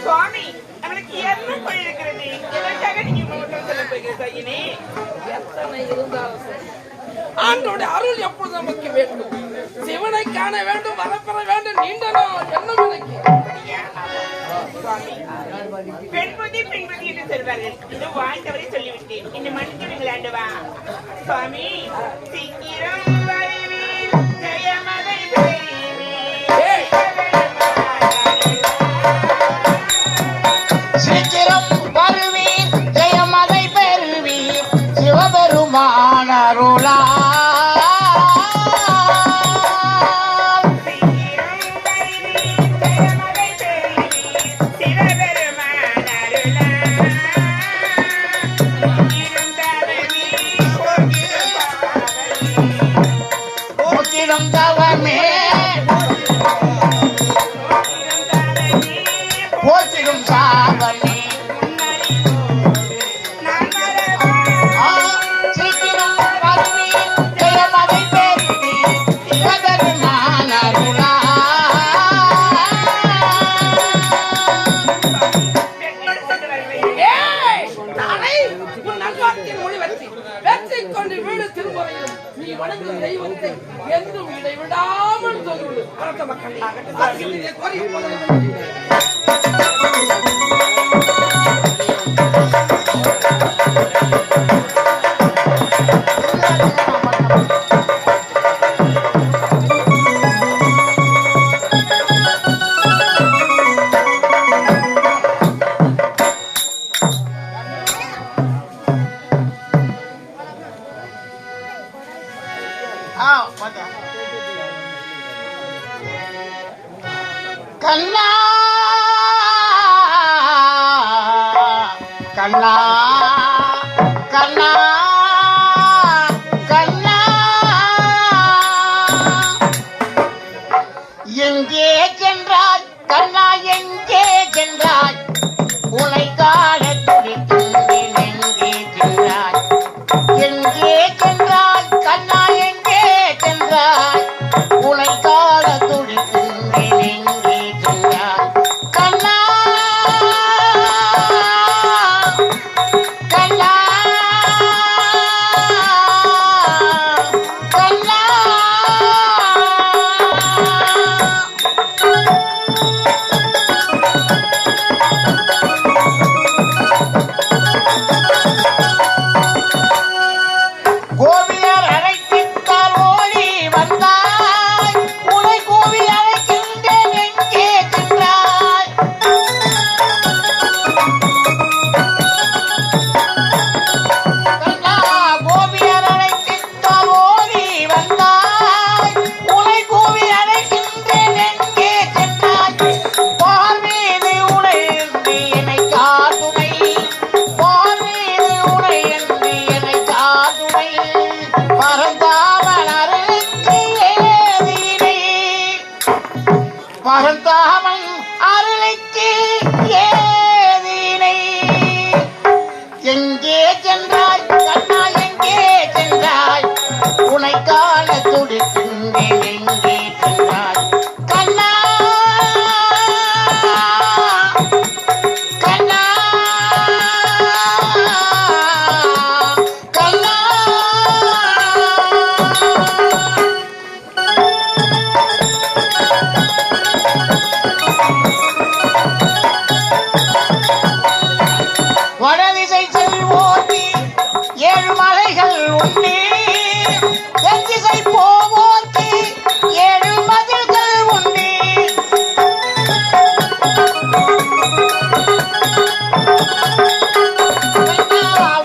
சுவாமி அவனுக்கு என்ன போயிருக்கிறது? எதற்காக நீங்க மௌனம் சொல்ல போகிற சையனே? எத்தனை இருந்தாலும் சரி, ஆண்டோட அருள் எப்பொழுது நமக்கு வேண்டும். சிவனை காண வேண்டும், வரப்பெற வேண்டும், நீண்ட நாள் எண்ணம் எனக்கு. சுவாமி, பெண்புதி பெண்புதி என்று சொல்வார்கள். இது வாழ்ந்தவரை சொல்லிவிட்டேன். இந்த மன்னிக்கவில்லை ஆண்டவா. சுவாமி, சீக்கிரம் வருவீர், ஜெயமதை பெறுவீர். சீக்கிரம் வருவீர், ஜெயமதை பெறுவீர், சிவபெருமான அருளா. போற்றிடும் சாவமே சீக்கிரம் வருவீர், ஜெயமதை பெறுவீர், சிவபெருமான அருளா. கொண்டு வீடு திரும்புறையிலும் நீ வணங்கும் தெய்வத்தை என்றும் இடைவிடாமல் சொல்லுவது அரச மக்கள். கண்ணா கண்ணா கண்ணா கண்ணா எங்கே சென்றாய் கண்ணா, எங்கே சென்றாய், உனை காண துடிக்கின்றேன். எங்கே சென்றாய், எங்கே சென்றாய் கண்ணா, எங்கே சென்றாய், உனை காண துடிக்கின்றேன். எங்கே சென்றாய் கண்ணா கண்ணா கண்ணா. கோபியர் அழைத்திட்டால் ஓடி வந்தாய், உனை கோவி அழைக்கின்றேன். எங்கே சென்றாய் கண்ணா, கோபியர் அழைத்திட்டால் ஓடி வந்தாய், உனை கோவி அழைக்கின்றேன். எங்கே சென்றாய், பார்மீது உனை என்று என்னை காதுணை, பார்மீது உனை என்று என்னை காதுணை, பரந்தாமன் அருளுக்கு ஏதினை, பரந்தாமன் அருளுக்கு ஏதினை. எங்கே சென்றாய் கண்ணா, எங்கே சென்றாய், உனை காண துடிக்கின்றேன். எங்கே சென்றாய் கண்ணா கண்ணா கண்ணா. வடதிசை செல்வோர்க்கு ஏழு மலைகள் உண்டு, தென் திசை போவோர்க்கு ஏழு மதில்கள் உண்டு.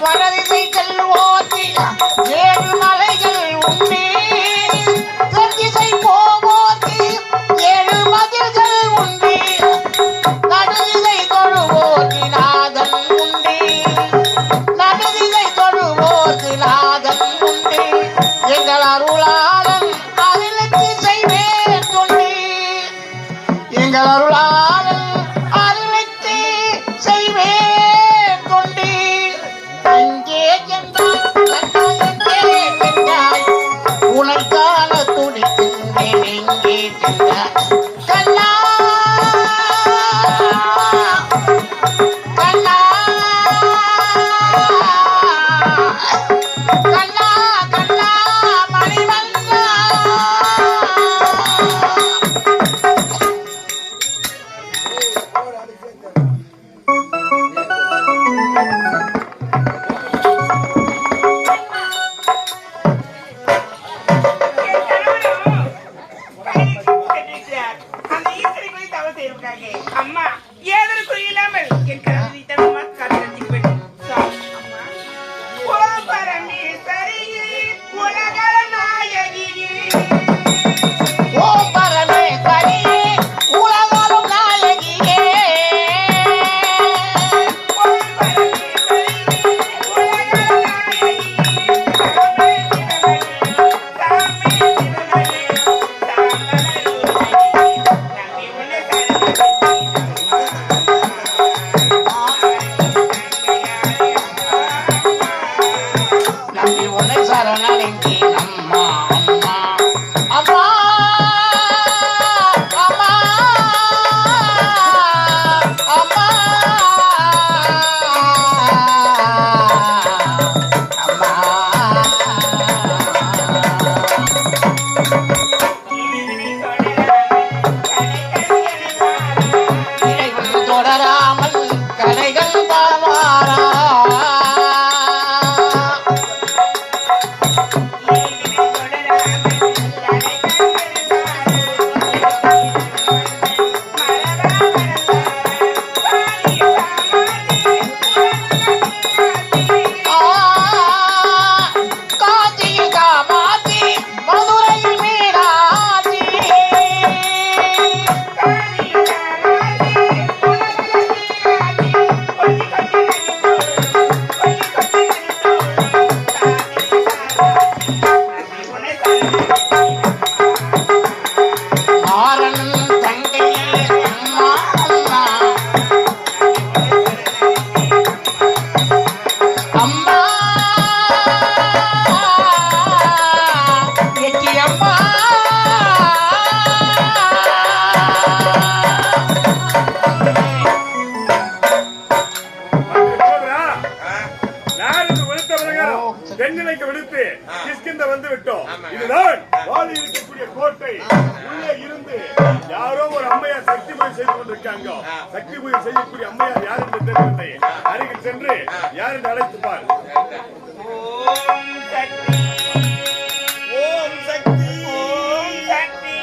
வடதிசை செல்வோர்க்கு ஏழு மலைகள் உண்டு, தென் திசை போவோர்க்கு ஏழு மதில்கள் உண்டு. நடுதிசை தொழுவோர்க்கு நாதன் உண்டு, நடுதிசை தொழுவோர்க்கு நாதன் உண்டு. அம்மா ஏதற்கு இல்லாமல் என் கருதி தம்மா காத்திரத்திற்கு வேண்டும் அம்மா ஓ பரமேஸ்வரியே உலக நாயகியே ஓ பரமேஸ்வரியே உலகாலும் நாயகியே ஓ பரமேஸ்வரியே உலக நம்பி உன்னை சரணடைந்தேன் அம்மா அம்மா அம்மா அம்மா அம்மா இறைவன் தொடராமல் கலைகள் பாவாரா காஞ்சியில் காமாட்சி மதுரையில் மீனாட்சி மாறன் தங்கையே அம்மா அம்மா அம்மா எட்டி அம்மா தென்னிலைக்கு விடுத்து கிஷ்கிந்த வந்து விட்டோம். இதுதான் வாழி இருக்கக்கூடிய கோட்டை. உள்ளே இருந்து யாரோ ஒரு அம்மையார் சக்தி பூஜை செய்து கொண்டிருக்காங்க. சக்தி பூஜை செய்யக்கூடிய அம்மையார் யார் என்று தெரியவில்லை. அருகில் சென்று யார் என்று அழைத்து பார். ஓம் சக்தி ஓம் சக்தி ஓம் சக்தி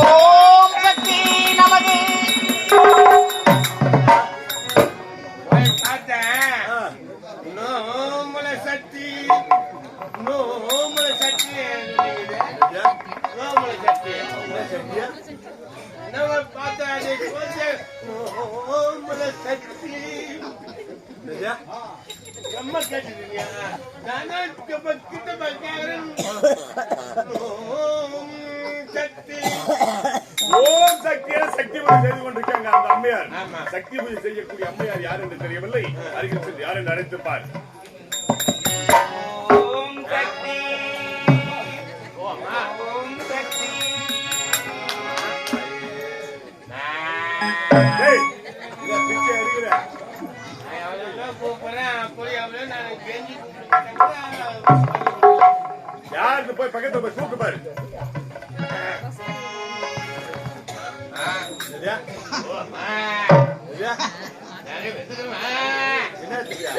ஓம் சக்தி நமது ஓம் சக்தியான சக்தி பூஜை செய்து கொண்டிருக்காங்க அந்த அம்மையார். சக்தி பூஜை செய்யக்கூடிய அம்மையார் யார் என்று தெரியவில்லை. அருகில் சென்று யார் என்று அழைத்து பார். ஓம் சக்தி ஓம் சக்தி டேய், இதை பிச்சை எடுக்கிற. யாருக்கு போய் பக்கத்துல போய் கூப்பிட்டு பாரு. சரியா? சரியா? என்ன சரியா?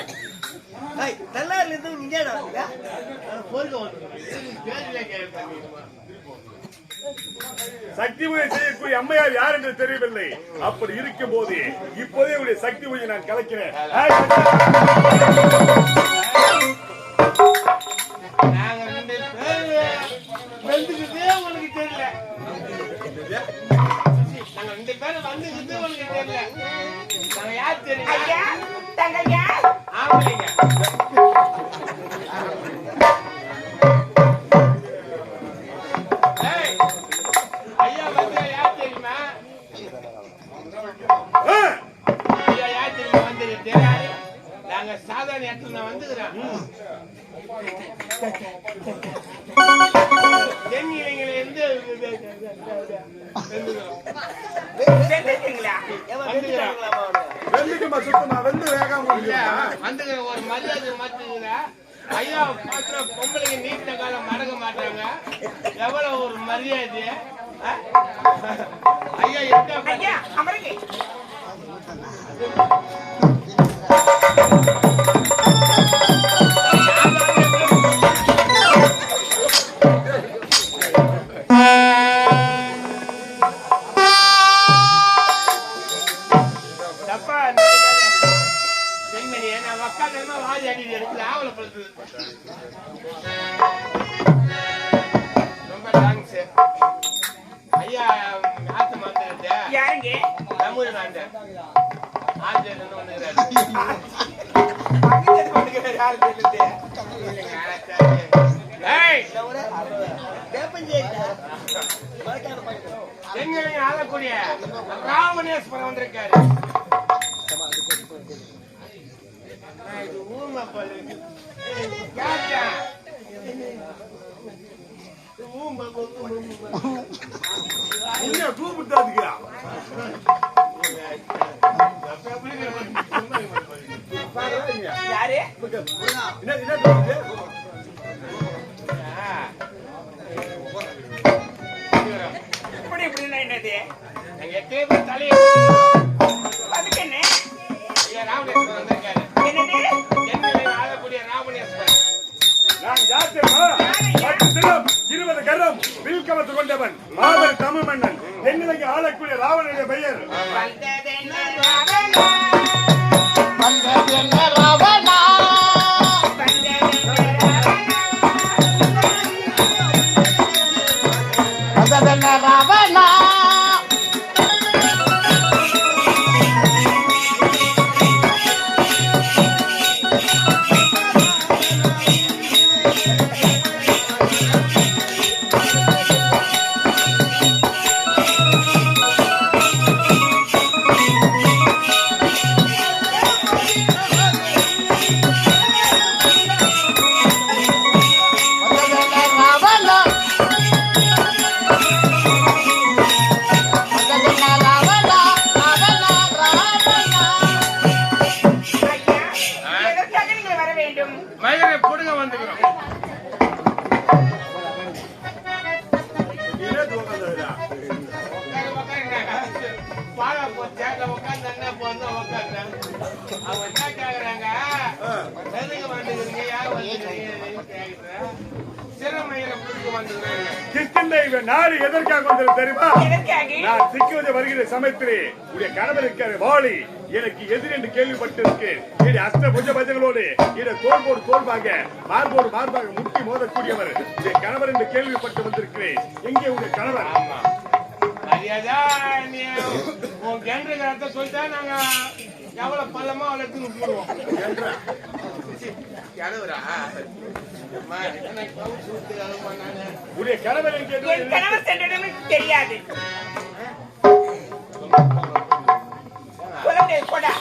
சக்தி பூஜை செய்யக்கூடிய அம்மையார் யார் என்று தெரியவில்லை. அப்படி இருக்கும் போது இப்போதே உடைய சக்தி பூஜை நான் கலைக்கிறேன். ஐயா தங்கையா சாதாரண இடத்துல வந்துக்கிறேன். தென்னிலைங்கள இருந்து வெந்துக்குமா சுத்தமா வெந்து வேகாம வந்து ஒரு மரியாதை மாத்துங்கிற ஐயா மாத்திரம் பொம்பளைங்க நீண்ட காலம் மறக்க மாட்டாங்க. எவ்வளவு ஒரு மரியாதை ஐயா இருக்க ஐயா அமருங்க. எனக்கு ஆவலை பழுத்து. ரொம்ப தேங்க்ஸ் ஐயா. ஆத்து மாந்த யாருங்க தமிழ் மாந்த ஆஞ்சல் வந்துக்கிறாரு. பக்கத்துல வந்துக்கிறாரு யாரு தெரியுது எங்க ஆளக்கூடிய ராமணேஸ்வரம் வந்திருக்காரு. ஊமை பல்லு கேட்டா என்ன கூப்பிட்டாதுக்கியா யாரு என்ன கூப்பிட்டு இப்படி இப்படின்னா என்னது நாங்க எத்தனை பேர் தலையை அதுக்கு என்ன ஐயா ராமணேஸ்வரம் வந்திருக்காரு. என்னது எங்க ஆளக்கூடிய ராமணேஸ்வரம் நான் ஜாத்திரமா 10 தினம் 20 கரம் வில்கவத்து கொண்டவன் மாபெரும் தமிழ் மன்னன் தென்னிலங்கை ஆளக்கூடிய ராவணனுடைய பெயர் வந்ததென்ன ராவணா வந்ததென்ன ராவணா எதற்காக நீங்கள் வர வேண்டும் மயிரை புடுங்க வந்துக்கிறோம். என்ன தூங்காதா பாலா போச்சேட்ட உட்காந்து என்ன போனா உட்காந்து அவங்க என்ன கேக்குறாங்க எதுக்கு வந்துக்கிறீங்க யார் வந்துக்கிறீங்க கேக்குறேன். சிறமயில புடுங்க வந்துக்கிறேன். கிஷ்கிந்தை நாடு எதற்காக வந்தது தெரியுமா? எதற்காக நான் சிக்குவதை வருகிற சமயத்திலே உடைய கணவர் இருக்காரு வாலி எனக்கு எதிர் என்று கேள்விப்பட்டிருக்கு. இது அஷ்ட புஜ பஜங்களோடு இதை தோல்போடு தோல்வாங்க மார்போடு மார்பாக முட்டி மோதக்கூடியவர் உடைய கணவர் என்று கேள்விப்பட்டு வந்திருக்கிறேன். எங்கே உடைய கணவர்? ஆமா மரியாதா நீ உன் கேண்டிருக்கிறத சொல்லிட்டா நாங்க எவ்வளவு பள்ளமா அவளை எடுத்துன்னு போடுவோம். கிழவரா உடைய கணவர் எங்கே? என் கணவர் சென்றிடம் தெரியாது சொல்ல முடியாது போடா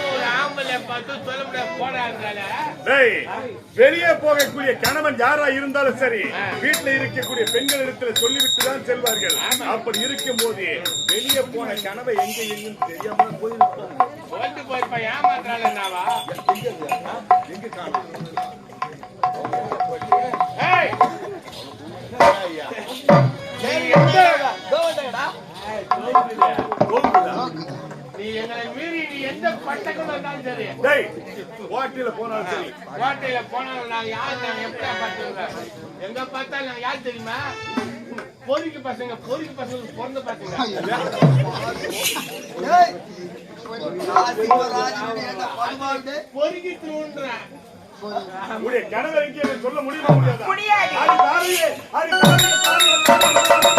ஒரு ஆம்பளை பார்த்து சொல்ல முடியாது போடாங்கிறால. டேய், வெளியே போகக்கூடிய கணவன் யாரா இருந்தாலும் சரி வீட்டுல இருக்கக்கூடிய பெண்கள் இடத்துல சொல்லிவிட்டு தான் செல்வார்கள். அப்படி இருக்கும் போது வெளியே போன கணவை எங்க எங்கன்னு தெரியாம போயிருப்பாங்க. சொல்லிட்டு போயிருப்பா ஏமாத்துறாள் என்னவா எங்க காணும்? ஏய் நீ எங்களை மீறி நீ எந்த பட்டக்கம் வந்தாலும் சரி டேய், ஹோட்டல்ல போனாலும் சரி கோட்டையில போனாலும் நாங்க யாரு நாங்க எப்படியா பார்த்துருங்க எங்க பார்த்தாலும் நாங்க யாரு தெரியுமா பொறுக்கி பசங்க பிறந்த பசங்க பொறுக்கி தூண்டுறேன். உடைய கணவர் எங்கே என்று சொல்ல முடியுமா முடியாதா? முடியாது அது தாரியே, அது தாரியே,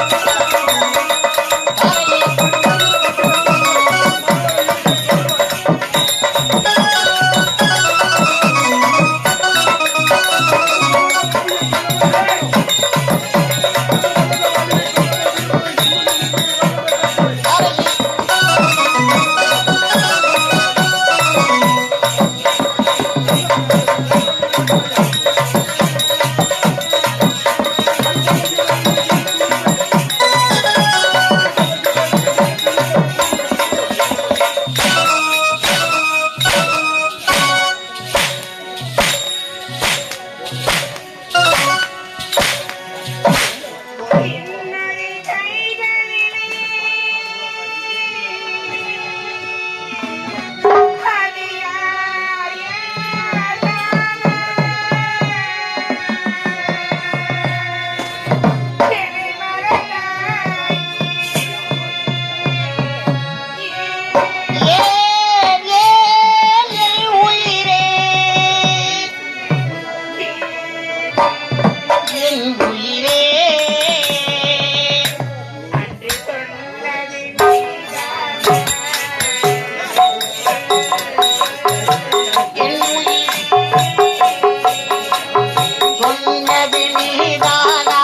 உயிரே அன்று சொன்னது நீதானா? என் உயிர் சொன்னது நீதானா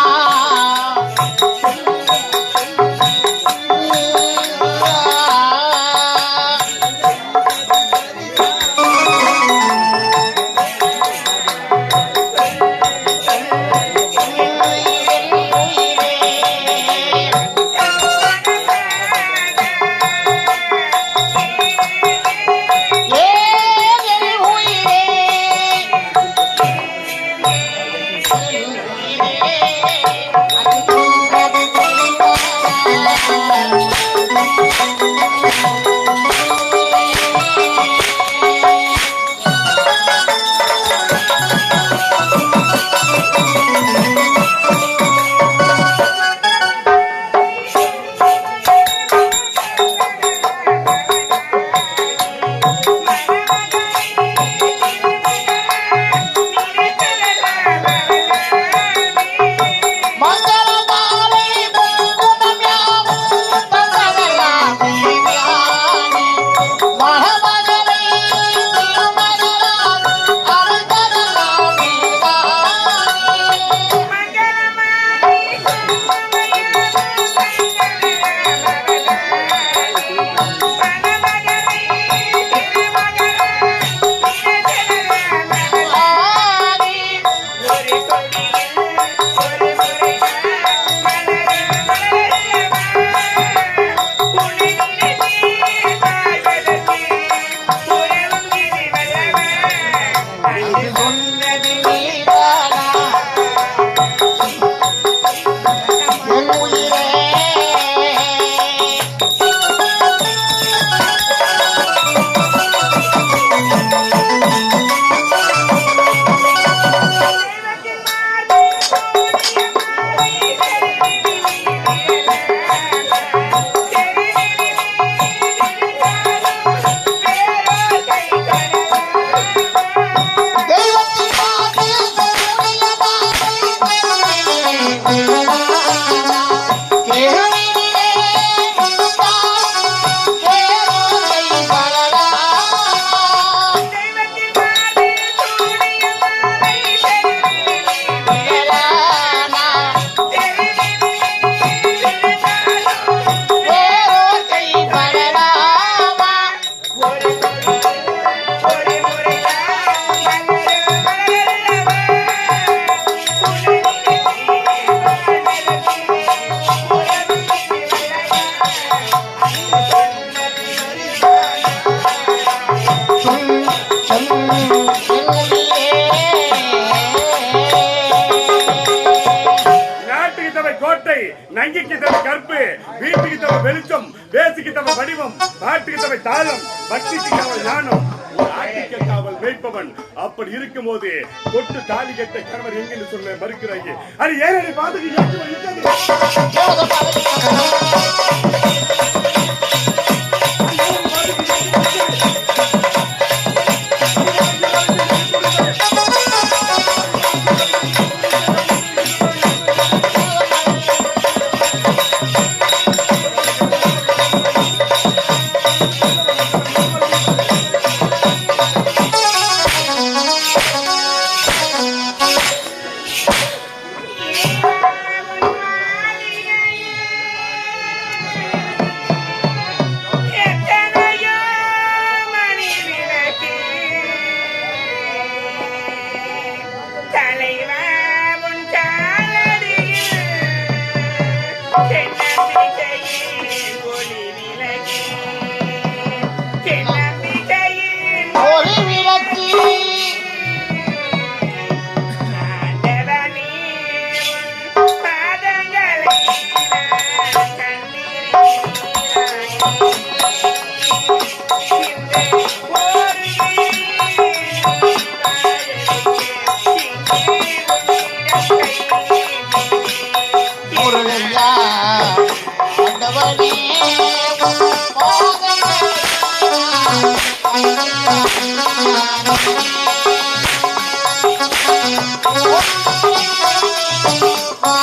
நங்கிக்கு தவை கற்பு, வீட்டுக்கு தவை வெளிச்சம், பேசிக்கு தவை வடிவம், பாட்டுக்கு தவை தாளம், பக்திக்கு தவை ஞானம், ஆட்டுக்கு காவல் வைப்பவன். அப்படி இருக்கும் போது தொட்டு தாலி கட்ட கணவர் எங்கன்னு சொல்ல மறுக்கிறாங்க. அது ஏன் பாத்துக்கு Oh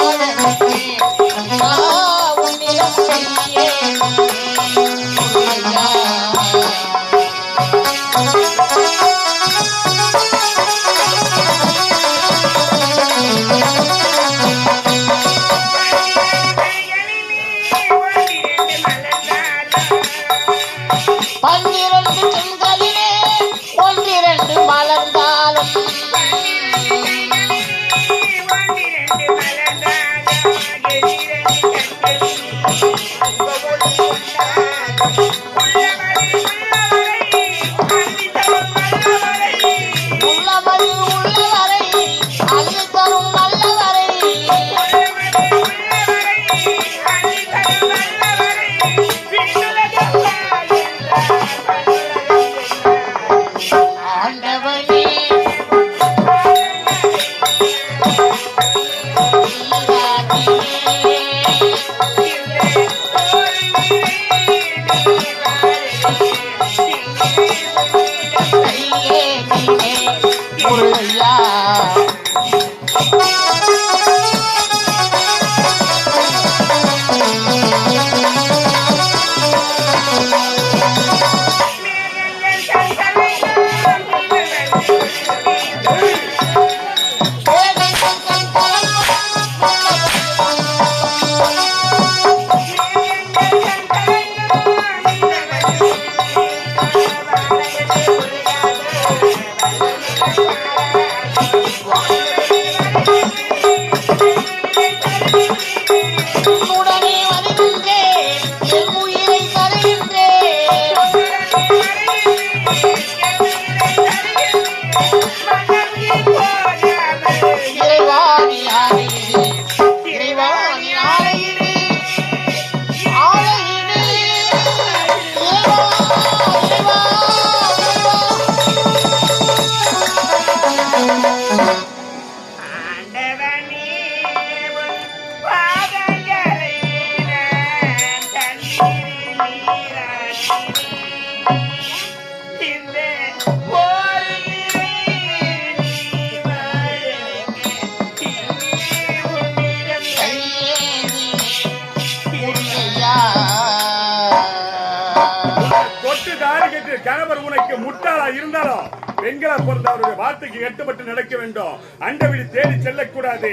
முட்டாளா இருந்தாலும் பெண்களா பிறந்த அவருடைய வார்த்தைக்கு கட்டுப்பட்டு நடக்க வேண்டும். அண்டவெளி தேடி செல்லக்கூடாது,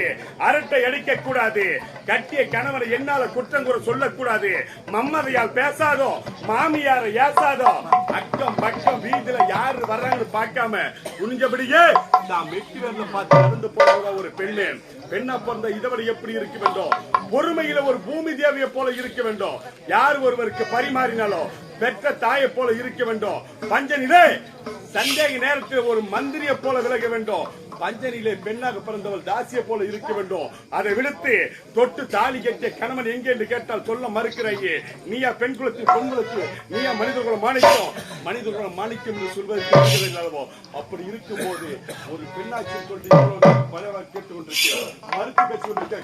அரட்டை அடிக்க கூடாது, கட்டிய கணவனை என்னால குற்றம் கூற சொல்லக்கூடாது, மம்மதையால் பேசாதோ, மாமியாரை ஏசாதோ, அக்கம் பக்கம் வீதியில யாரு வர்றாங்கன்னு பார்க்காம துணிஞ்சபடியே நான் வெட்டி வரல பார்த்து நடந்து போற ஒரு பெண்ணு. பெண்ணா பிறந்த இதவரை எப்படி இருக்க வேண்டும்? பொறுமையில ஒரு பூமி தேவியை போல இருக்க வேண்டும். யார் ஒருவருக்கு பரிமாறினாலோ பெற்ற தாயை போல இருக்க வேண்டும். பஞ்சனிலே சந்தேக நேரத்தில் ஒரு மந்திரியை போல விலக வேண்டும். பஞ்சனிலே பெண்ணாக பிறந்தவள் தாசியை போல இருக்க வேண்டும். அதை விடுத்து தொட்டு தாலி கட்டிய கணவன் எங்கே என்று கேட்டால் சொல்ல மறுக்கிறாயே. நீயா பெண் குலத்தில் பொன்குலத்து, நீயா மனிதகுல மாணிக்கம், மனிதகுல மாணிக்கம் என்று சொல்வதற்கு அல்லவோ? அப்படி இருக்கும் போது ஒரு பெண்ணாட்சி சொல்லி பலவாக கேட்டுக் கொண்டிருக்கிறோம். மறுத்து பேசிக் கொண்டிருக்க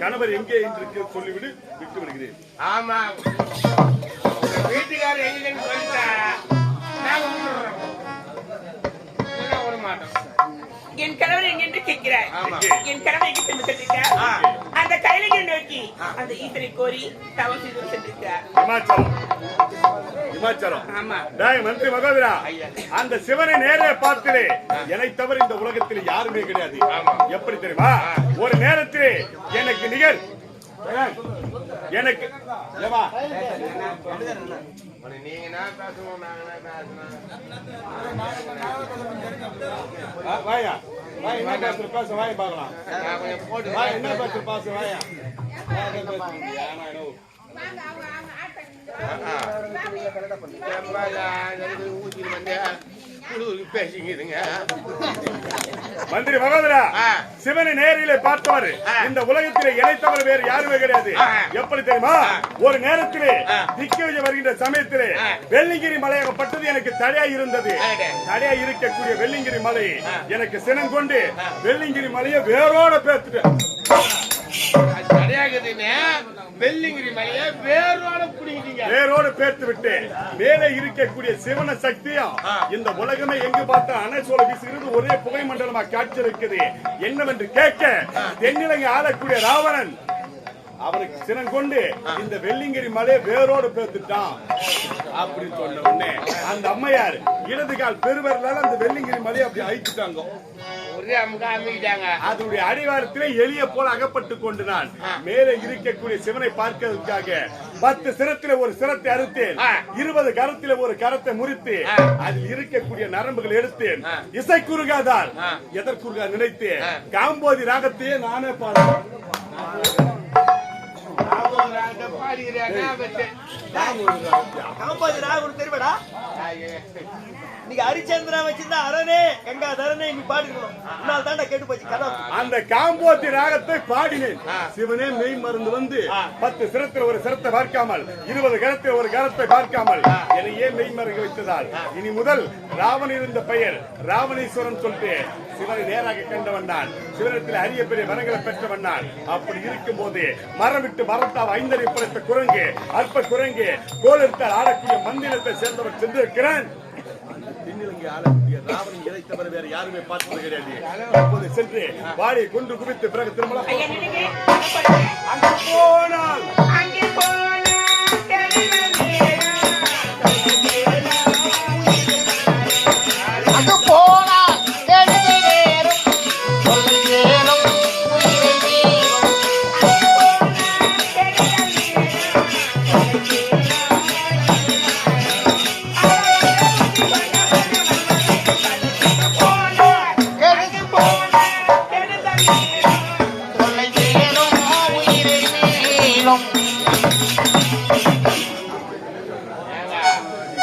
கணவர் எங்கே என்று சொல்லிவிடு, விட்டு விடுகிறேன். ஆமா, வீட்டுக்காரர் எங்கன்னு சொல்லிட்டா நாங்க விட மாட்டோம். என் கணவர் எங்கென்று கேட்கிறார். என் கணவர் எங்கே சென்று சென்றிருக்கார்? அந்த கையிலை நோக்கி அந்த ஈசனை கோரி தவம் செய்து சென்றிருக்கார். இமாச்சலம். டேய் மந்திரி மகோதரா, அந்த சிவனை நேரே பார்த்து என்னை தவிர இந்த உலகத்தில் யாருமே கிடையாது. எப்படி தெரியுமா? ஒரு நேரத்தில் எனக்கு நிகர் எனக்கு நீங்க நான் பேசணும், வாயா வாய் என்ன பேசுற பேச வாய் பார்க்கலாம். வாய் என்ன பேசுற பாச வாயா ஊசி வந்து குழுவுக்கு பேசிக்கிறதுங்க. மந்திரி மகோதரா, ஆ. சிவனை நேரிலே பார்த்தவர் ஆ. இந்த உலகத்திலே இணைத்தவர் வேறு யாருமே கிடையாது. ஆ. எப்படி தெரியுமா? ஒரு நேரத்திலே ஆ. திக்கவிஜய் வருகின்ற சமயத்திலே ஆ. வெள்ளிங்கிரி மலையாகப்பட்டது எனக்கு தடையாய் இருந்தது. ஆடே. தடையாய் இருக்கக்கூடிய வெள்ளிங்கிரி மலை ஆ. எனக்கு சினம் கொண்டு ஆ. வெள்ளிங்கிரி மலையை வேரோட பேத்துட்டேன். அது சரியாகுதுன்னு வெள்ளிங்கிரி மலையை வேரோட பிடிக்கிட்டீங்க. வேரோடு பேர்த்து விட்டு மேலே இருக்கக்கூடிய சிவன சக்தியும் ஆ. இந்த உலகமே எங்கு பார்த்தா அனசோல வீசுகிறது ஒரே புகை மண்டலமா காட்சி இருக்குது. என்னவென்று கேட்க தென்னிலங்கை ஆளக்கூடிய ராவணன் அவனுக்கு சினம் கொண்டு இந்த வெள்ளிங்கிரி மலையை வேரோடு பேர்த்துட்டான் அப்படின்னு சொன்ன உடனே அந்த அம்மையார் இடது கால் பெருவர்களால் அந்த வெள்ளிங்கிரி மலையை அப்படி அழித்துட்டாங்க. ஒரே அமுக்கா அமைக்கிட்டாங்க. அதனுடைய அடிவாரத்திலே எளிய போல அகப்பட்டு கொண்டு நான் மேலே இருக்கக்கூடிய சிவனை பார்க்கிறதுக்காக 10 சிரத்திலே ஒரு சிரத்தை அறுத்தேன். 20 கரத்திலே ஒரு கரத்தை முறித்து அதில் இருக்கக்கூடிய நரம்புகள் எடுத்தேன். இசை குறுகாதார் எதற்குறுகா நினைத்து காம்போதி ராகத்தையே நானே பாடுறேன். பாடுகிறாங்க. காம்பாஜி ராகுல் தெரியுமாடா? நீங்க ஹரிச்சந்திரா வச்சிருந்தா அரணே கங்கா தரணே நீ பாடிக்கணும். உன்னால் தாண்டா கேட்டு போச்சு கதை. அந்த காம்போதி ராகத்தை பாடினேன். சிவனே மெய் மருந்து வந்து 10 சிரத்தில் ஒரு சிரத்தை பார்க்காமல் 20 கரத்தில் ஒரு கரத்தை பார்க்காமல் என்னையே மெய் மறங்க வைத்ததால் இனி முதல் ராவணன் இருந்த பெயர் ராவணேஸ்வரன் சொல்லிட்டு சிவனை நேராக கண்டவன் நான். சிவனத்தில் அரிய பெரிய வரங்களை பெற்றவன் நான். அப்படி இருக்கும் போது மரம் விட்டு மரத்தால் 5 அடி படைத்த குரங்கு அற்ப குரங்கு கோலெடுத்தால் ஆடக்கூடிய மந்திரத்தை சேர்ந்தவர் சென்றிருக்கிறான். தென்னிலங்கை ஆளக்கூடிய ராவணன் இறைத்தவர் வேற யாருமே பார்த்தது கிடையாது. அப்போது சென்று வாளை கொண்டு குவித்து பிறகு திரும்ப ஐயா, நில்லுங்க. என்ன பண்றீங்க? அங்கு போனால் அங்கே போனா தெரியலையே. அது போனால் எழுதி நேரும் சொல்லி ஏறும் உயிரை மீறும். எழுதி சொல்லி ஏறும் உயிரை மீறும்.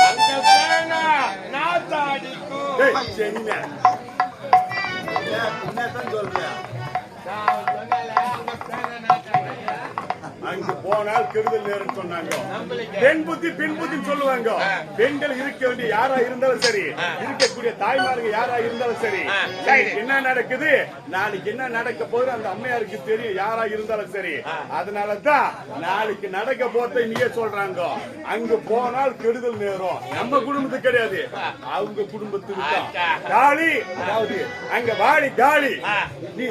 அங்க பேனா நாத்தாடிக்கும். டேய், சென்னை. என்னதான் சொல்றேன்? நான் சொன்னல அங்க பேனா நாத்தாடிக்கும். அங்கு போனால் கெடுதல் நேரம் சொன்னாங்க. நம்மளுக்கு பெண் புத்தி பின் புத்தின்னு சொல்லுவாங்க. பெண்கள் இருக்க வேண்டிய யாரா இருந்தாலும் சரி, இருக்கக்கூடிய தாய்மார்கள் யாரா இருந்தாலும் சரி, இன்னைக்கு என்ன நடக்குது நாளைக்கு என்ன நடக்க போகுது அந்த அம்மையாருக்கு தெரியும் யாரா இருந்தாலும் சரி. அதனாலதான் நாளைக்கு நடக்க போறதை நீயே சொல்றாங்க. அங்கு போனால் கெடுதல் நேரம் நம்ம குடும்பத்துக்கு கிடையாது, அவங்க குடும்பத்துக்கு தான். காளி அதாவது அங்க வாடி காளி நீ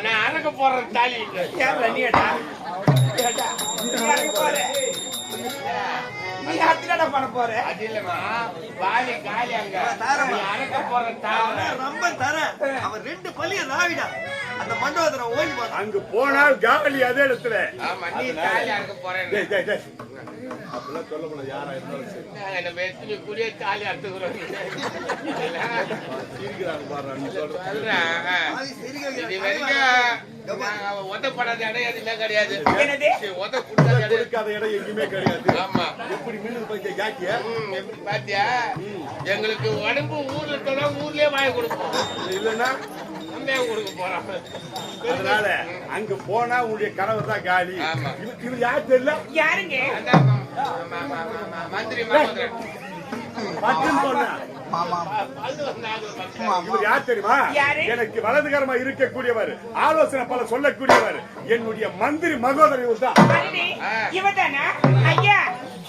நான் அறக்க போறேன் தாலி. யார் ரணியடா? ஏடா, நீ அங்க போற. நீ அத்தனை பண்ண போற. அது இல்லம்மா வாலி காலி அங்க நீ அறக்க போறேன் தாலி. ரொம்ப தர அவன் 2 பள்ளிய ராவிடா அந்த மண்டபத்துல ஓடி போறான். அங்கு போனால் காலி அதே இடத்துல. ஆமா நீ தாலி அறக்க போறேன். டேய், டேய், டேய். அப்படிலாம் சொல்லக்கூடாது யாரா இருந்தாலும் சரி. நாங்க நம்ம எத்தனை கூடிய தாலி அறுத்துக்கிறோம். இருக்கிறாங்க பாரு நீ சொல்ற. சொல்றேன் அது சிரிக்க இது வரைக்கும் உதப்படாத இடம் எதுவுமே கிடையாது. என்னது? உத கொடுக்காத இடம். கொடுக்காத இடம் எங்கேயுமே கிடையாது. ஆமா எப்படி மீனது பைக்க ஜாக்கிய எப்படி பாத்தியா எங்களுக்கு உடம்பு ஊர்ல இருக்கா ஊர்லயே வாங்கி கொடுப்போம். இல்லன்னா நம்ம கொடுக்க போறோம். அதனால அங்க போனா உன்னுடைய கனவு தான் காலி. ஆமா. இவர் யார் தெரியல யாருங்க? அதான் மந்திரி மகோதரன். பட்டுன்னு சொன்னா அது வந்தாங்க இவர் யார் தெரியுமா? யாரு? எனக்கு வலதுகரமா இருக்கக்கூடியவர், ஆலோசனை பல சொல்லக்கூடியவர், என்னுடைய மந்திரி மகோதரர் இவர் தான். அண்ணே, இவதானா? ஐயா,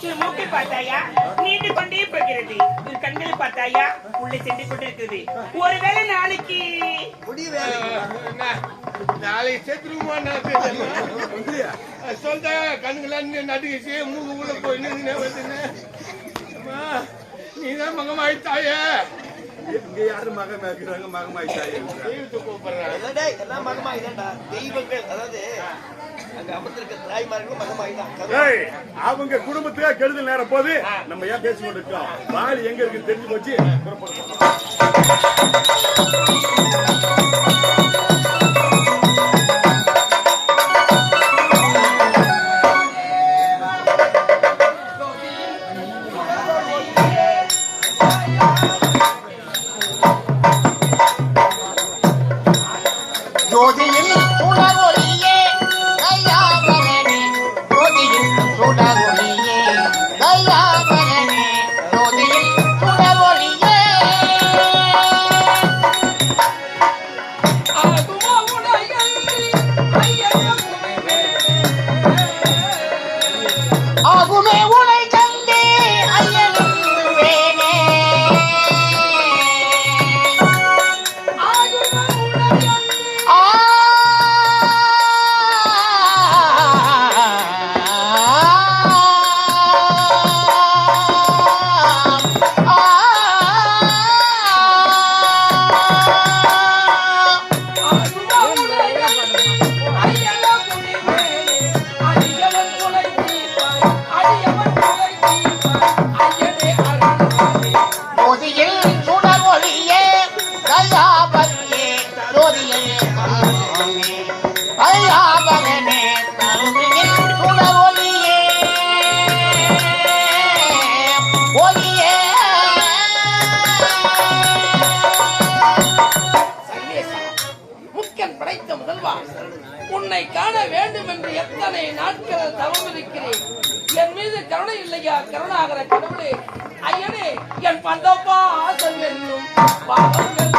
இவர் மூக்கை பார்த்தாயா நீண்டு கொண்டே போகிறது. இவர் கண்களை பார்த்தாயா உள்ளே சென்று கொண்டிருக்கிறது. ஒருவேளை நாளைக்கு முடி வேலை நாளைக்கு செத்துருமா மந்திரியா? சொல்ற கண்ணுலாம் நடுங்கிச்சு மூக்கு உள்ள போய் நின்று வந்துன்னு நீதான் மகமாயிட்டாயே. இங்க யாரு மகம் இருக்கிறாங்க மகமாயிட்டாயே. தெய்வத்தை கூப்பிடுறேன். டேய் எல்லாம் மகமாயிதான்டா. தெய்வங்கள் அதாவது அங்க அமர்ந்திருக்க தாய்மார்களும் மகமாயிதான். ஏய், அவங்க குடும்பத்துக்கா கெடுதல் நேரம் போது நம்ம ஏன் பேசி கொண்டிருக்கோம்? வாலி எங்க இருக்குன்னு தெரிஞ்சு போச்சு. என்று எத்தனை நாட்கள் தவம் இருக்கிறேன். என் மீது கருணை இல்லையா கருணாகர கடவுளே? ஐயனே, என் பந்தப்பா ஆசம் என்னும் பாவங்கள்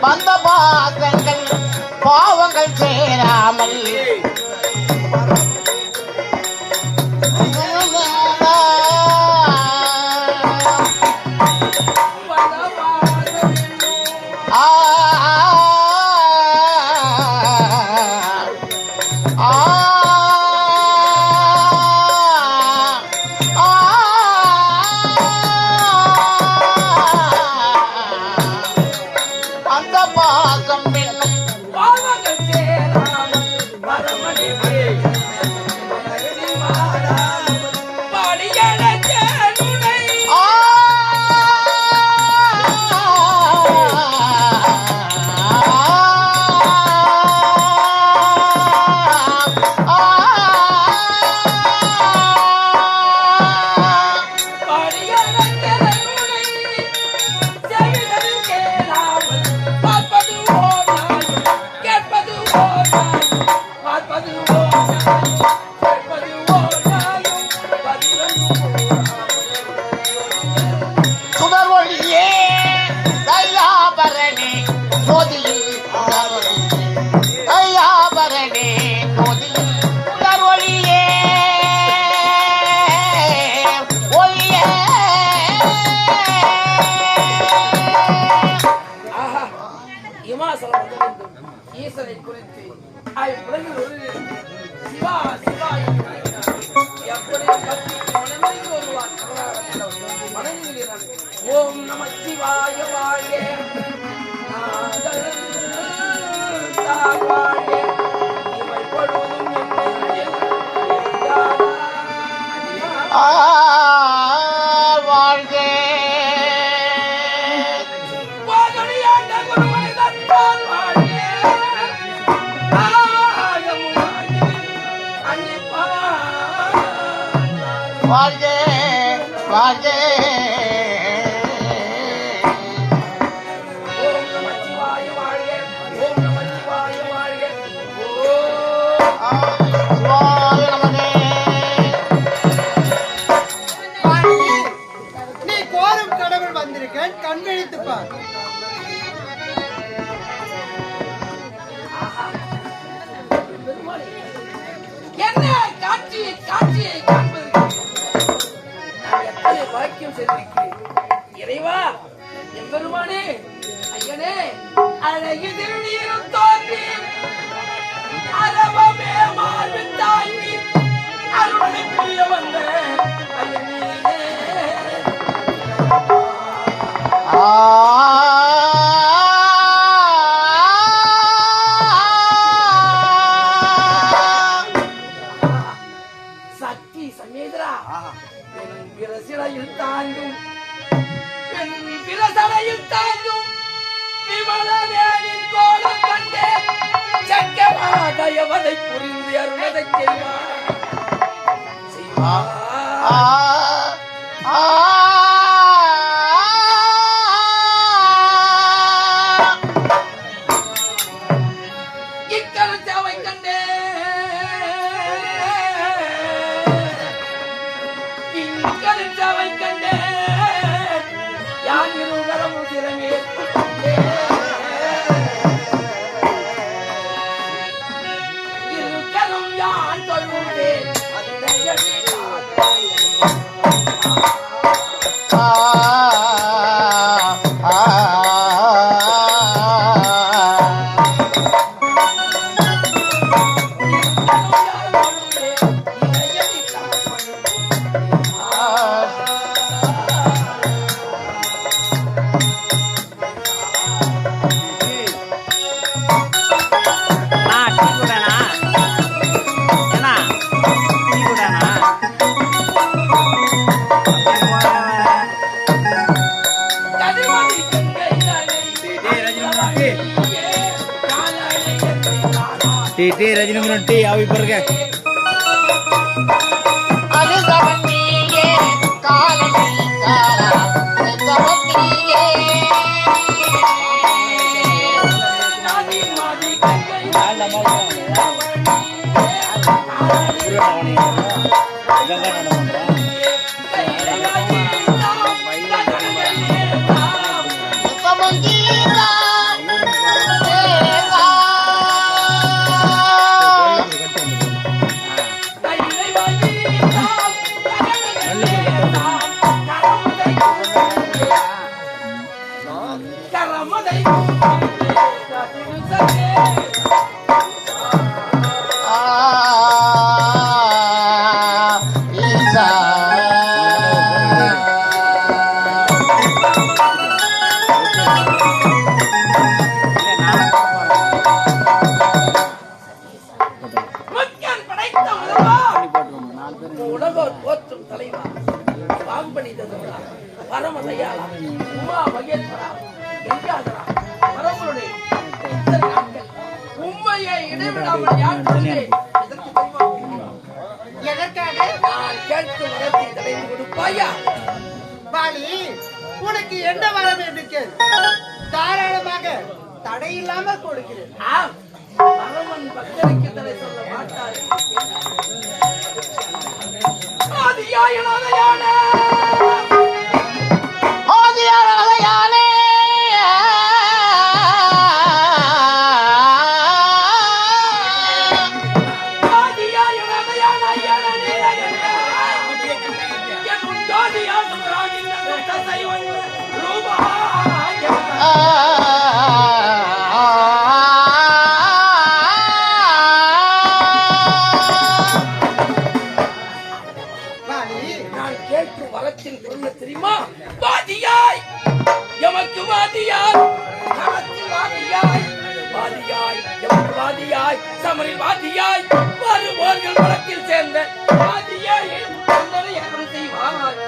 வந்த பாசங்கள் பாவங்கள் சேராமல் ஈசனை குறித்து சிவா சிவா எப்படி வணங்குகிறான். ஓம் நம சிவாய வாழ இவை பொழுதும் வாழ்க வாழ்க. ஓம் நம சிவாய வாழ ஓம் நம சிவாய வாழ சிவாய நமனே. நீ கோரும் கடவுள் வந்திருக்கேன், கண்விழித்து பார். என்ன காட்சியை காட்சியை காண்பது நான் எத்தனை பாக்கியம் செய்திருக்கிறேன். இறைவா, எம்பெருமானே, ஐயனே, அழகிய திருநீரும் தோன்றி அரவமே மார்பில் தாங்கி அருளை புரிய வந்த ஐயனே. சக்தி சமேதரா என் பிரசனையில் தாங்கும் என் பிரசனையில் தாங்கும் விமலவேனின் கோலம் கண்டே சக்கமாதயவதை புரிந்து அருளதை செய்வார். இக்கருச்சாவை கண்டே இக்கருச்சாவை கண்டே யான் இருகரமும் திறமே இருக்கரும் யான் தொழுதே टी रजनी टी अभी पर गए காலம் உலகோர் போற்றும் தலைவா, பாம்பணி தந்தவரா, பரமதயாளா, உமா மகேஸ்வரா, கங்காதரா, பரமனுடைய உண்மையை இடைவிடாமல் யார் சொன்னேன்? எதற்காக நான் கேட்கும் வரத்தை தடைந்து கொடுப்பாயா? வாலி, உனக்கு என்ன வரம் என்று கேள், தாராளமாக தடையில்லாம கொடுக்கிறேன். ஆம், பரமன் பக்தருக்கு தடை சொல்ல மாட்டார். ஆதியாயனான தெரியுமா? வாதியாய், எமக்கு வாதியாய், நமக்கு வாதியாய், வாதியாய், எமக்கு வாதியாய், சமரில் வாதியாய், வருவோர்கள் வழக்கில் சேர்ந்த வாதியாய் தண்டனை எப்படி செய்வார்?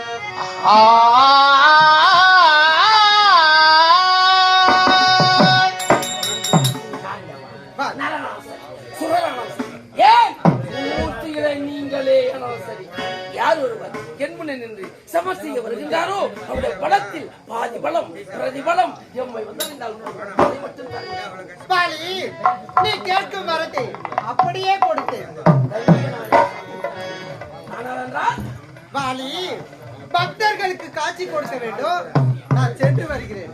ஏன் மூர்த்திகளை நீங்களே சரி, யார் ஒருவர் என் முன்னே நின்று சமர் செய்ய வருகின்றாரோ அவருடைய பலத்தில் பாதி பலம் பிரதிபலம் எம்மை வந்தறிந்தால் மட்டும் வாலி, நீ கேட்கும் வரத்தை அப்படியே கொடுத்தேன். வாலி, பக்தர்களுக்கு காட்சி கொடுக்க வேண்டும், நான் சென்று வருகிறேன்.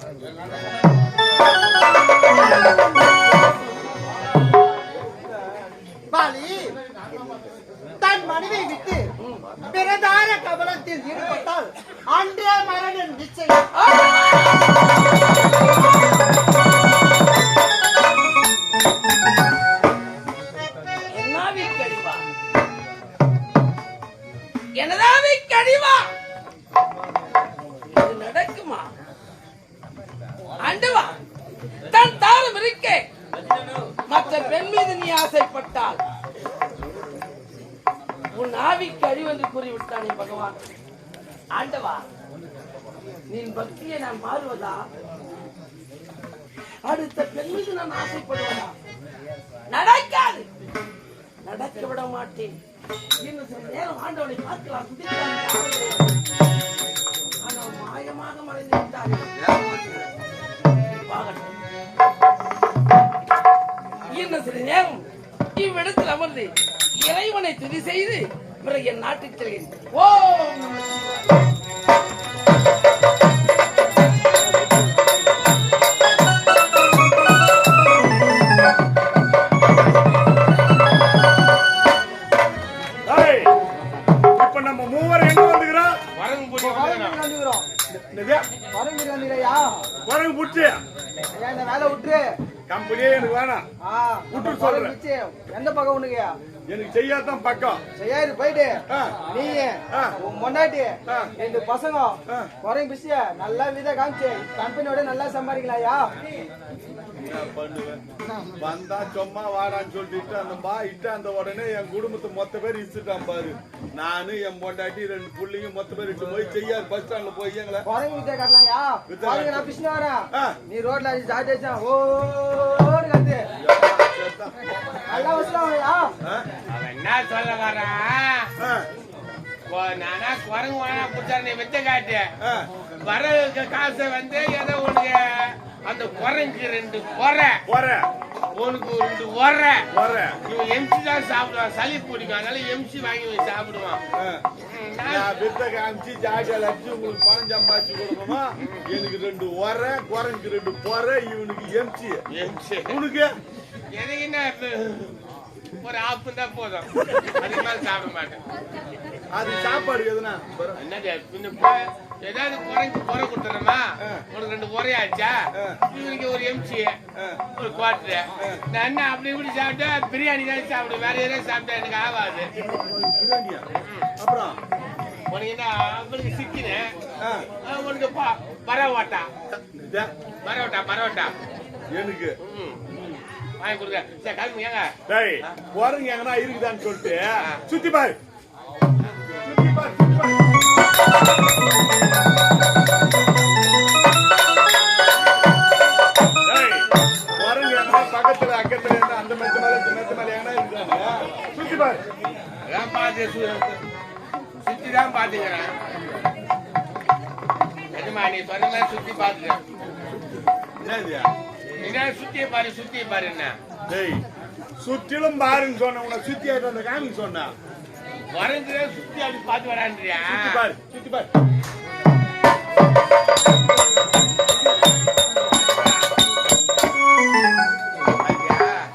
வாலி, தன் மனைவியை விட்டு பிரதான கவனத்தில் ஈடுபட்டால் அன்றே மரணம் நிச்சயம். எனதாவி கழிவா இது நடக்குமா? ஆண்டவா, தன் தாரம் இருக்கே மற்ற பெண் மீது நீ ஆசைப்பட்டால் உன் ஆவிக்கு அழிவென்று கூறிவிட்டானே பகவான். ஆண்டவா, நீ பக்தியை நான் மாறுவதா? அடுத்த பெண் மீது நான் ஆசைப்படுவதா? நடக்காது, நடக்க விட மாட்டேன். இன்னும் சில நேரம் ஆண்டவனை பார்க்கலாம், ஆனால் மாயமாக மறைந்து விட்டார். இன்னும் சில நேரம் இவ்விடத்தில் அமர்ந்து இறைவனை துதி செய்து பிறகு என் நாட்டுக்கு செல்கிறேன். ஓம் நம சிவாய. இப்ப நம்ம மூவர் எங்க வந்துக்கிறோம்? வரங்கு புடிச்சு இந்த வேலை விட்டுரு, கம்பெனியே எனக்கு வேணாம். விட்டு சொல்றேன், எந்த பக்கம் உனக்கு எனக்கு செய்யாதான் பக்கம். செய்யாது போயிட்டு நீ உன் பொண்டாட்டி ரெண்டு பசங்க குறையும் பிசிய நல்லா வித காமிச்சு கம்பெனியோட நல்லா சம்பாதிக்கலாயா? வந்தா சும்மா வாடான்னு சொல்லிட்டு அந்த பா இட்ட அந்த உடனே என் குடும்பத்தை மொத்த பேர் இச்சுட்டான் பாரு. நானு என் பொண்டாட்டி ரெண்டு புள்ளிங்க மொத்த பேர் இட்டு போய் செய்யாரு பஸ் ஸ்டாண்ட்ல போய் எங்களை குறையும் வித்த காட்டலாம்யா? நான் பிசின வரேன், நீ ரோட்ல ஜாட்டா ஓடு கத்து நல்லா வச்சுட்டாங்கயா. அவன் என்ன சொல்ல வரான்? நானா குரங்கு வானா புடிச்சா நீ வித்த காட்டு வர காசை வந்து ஏதோ உனக்கு அந்த குரங்கு ரெண்டு உனக்கு ஒரு வர்ற இவன் எம்சி தான் சாப்பிடுவான், சளி பிடிக்கும், அதனால எம்சி வாங்கி சாப்பிடுவான். நான் வித்த காமிச்சு ஜாடியால் அடிச்சு உங்களுக்கு பணம் சம்பாதிச்சு கொடுக்கணுமா? எனக்கு 2 வர, குரங்குக்கு 2 போற, இவனுக்கு எம்சி. உனக்கு எனக்கு என்ன ஒரு ஆப்பு தான் போதும், அதுக்கு மேல சாப்பிட மாட்டேன். அது சாப்பாடு எதுனா என்னது ஏதாவது குறைஞ்சு குறை கொடுத்துறோமா? உனக்கு 2 குறையாச்சா? இவனுக்கு ஒரு எம்சி, ஒரு குவார்டர். நான் என்ன அப்படி இப்படி சாப்பிட்டா பிரியாணி தான் சாப்பிடுவேன், வேற எதாவது சாப்பிட்டா எனக்கு ஆகாது. பிரியாணியா? அப்புறம் உனக்கு என்ன அவனுக்கு சிக்கினேன், உனக்கு பரோட்டா எனக்கு வாங்கி கொடுங்க. சரி கிளம்பு. ஏங்க டேய் குரங்கு எங்கன்னா இருக்குதான்னு சொல்லிட்டு சுத்தி பாரு. குரங்கு எங்கன்னா பக்கத்துல அக்கத்துல இருந்தா அந்த மெத்த மேல இந்த மெத்த மேல எங்கன்னா இருக்குதாங்க சுத்தி பாரு. அதான் பார்த்து சுத்தி தான் பாத்துக்கிறேன். எதுமா நீ சொன்ன மாதிரி சுத்தி பாத்துக்கிறேன். என்ன சுத்திய பாரு என்ன? டேய் சுத்திலும் பாருன்னு சொன்ன, உன சுத்தி ஆயிட்டு அந்த காமி சொன்னா வரங்குற சுத்தி அப்படி பாத்து வரான்றியா? சுத்தி பாரு.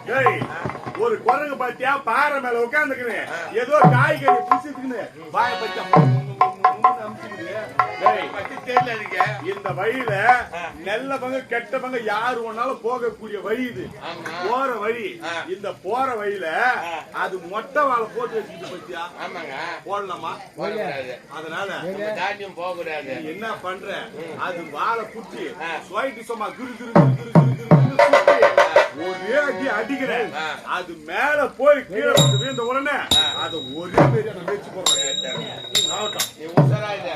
டேய் ஒரு குரங்கு பாத்தியா பாறை மேல உட்காந்துக்குன்னு ஏதோ காய்கறி பிடிச்சிருக்குன்னு வாய பச்சா இந்த வழியில நல்லவங்க கெட்டவங்க யாரு ஒன்னாலும் போகக்கூடிய வழி இது. போற வழி இந்த போற வழியில அது மொட்டை வாழை போட்டு வச்சுக்கிட்டு பத்தியா போடலாமா? அதனால தாண்டியும் போக கூடாது. என்ன பண்ற, அது வாழை குச்சி சுவைட்டு சும்மா குரு குரு குரு குரு குரு ஒரே அடி அடிக்கிறேன். அது மேல போய் கீழே வந்து விழுந்த உடனே அதை ஒரே பேர் நான் வச்சு போறேன். நீ உசரா இல்ல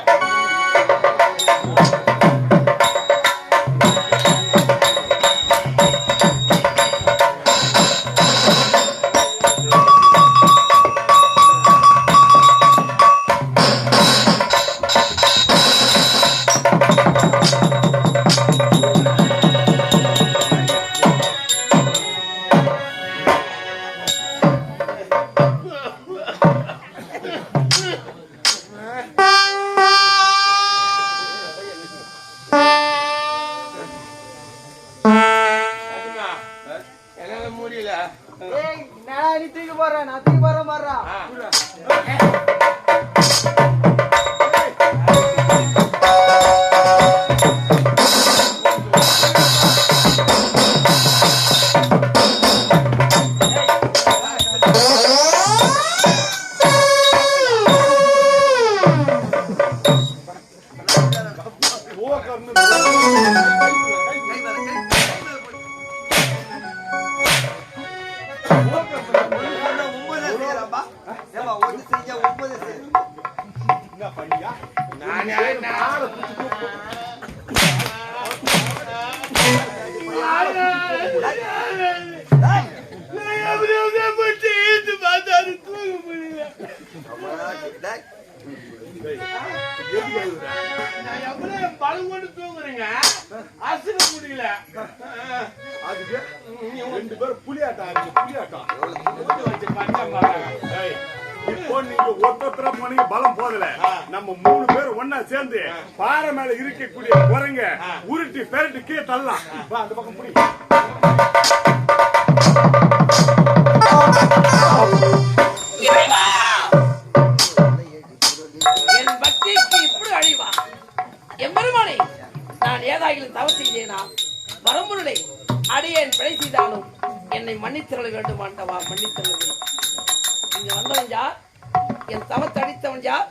நீ தூக்கி போடுற, நான் தூக்கி போற மாறா. அதுக்கு 2 பேரும் புலியாட்டம் இப்போ நீங்க ஒருத்தர போனீங்க பலம் போதல. நம்ம 3 பேர் ஒன்னா சேர்ந்து பாறை மேல இருக்கக்கூடிய குரங்க உருட்டி பெரட்டி கீழே தள்ளலாம். அந்த பக்கம் புடி. என் பக்திக்கு இப்படி அழிவா? எம்பெருமானே, நான் ஏதாகிலும் தவறு செய்தேனா? வரம்பொருளை அடியேன் பிழை செய்தாலும் என்னை மன்னித்தருள வேண்டும் ஆண்டவா, மன்னித்தருள வேண்டும். இங்க வந்தவன் யார்? என் தவத்தை அடித்தவன் யார்?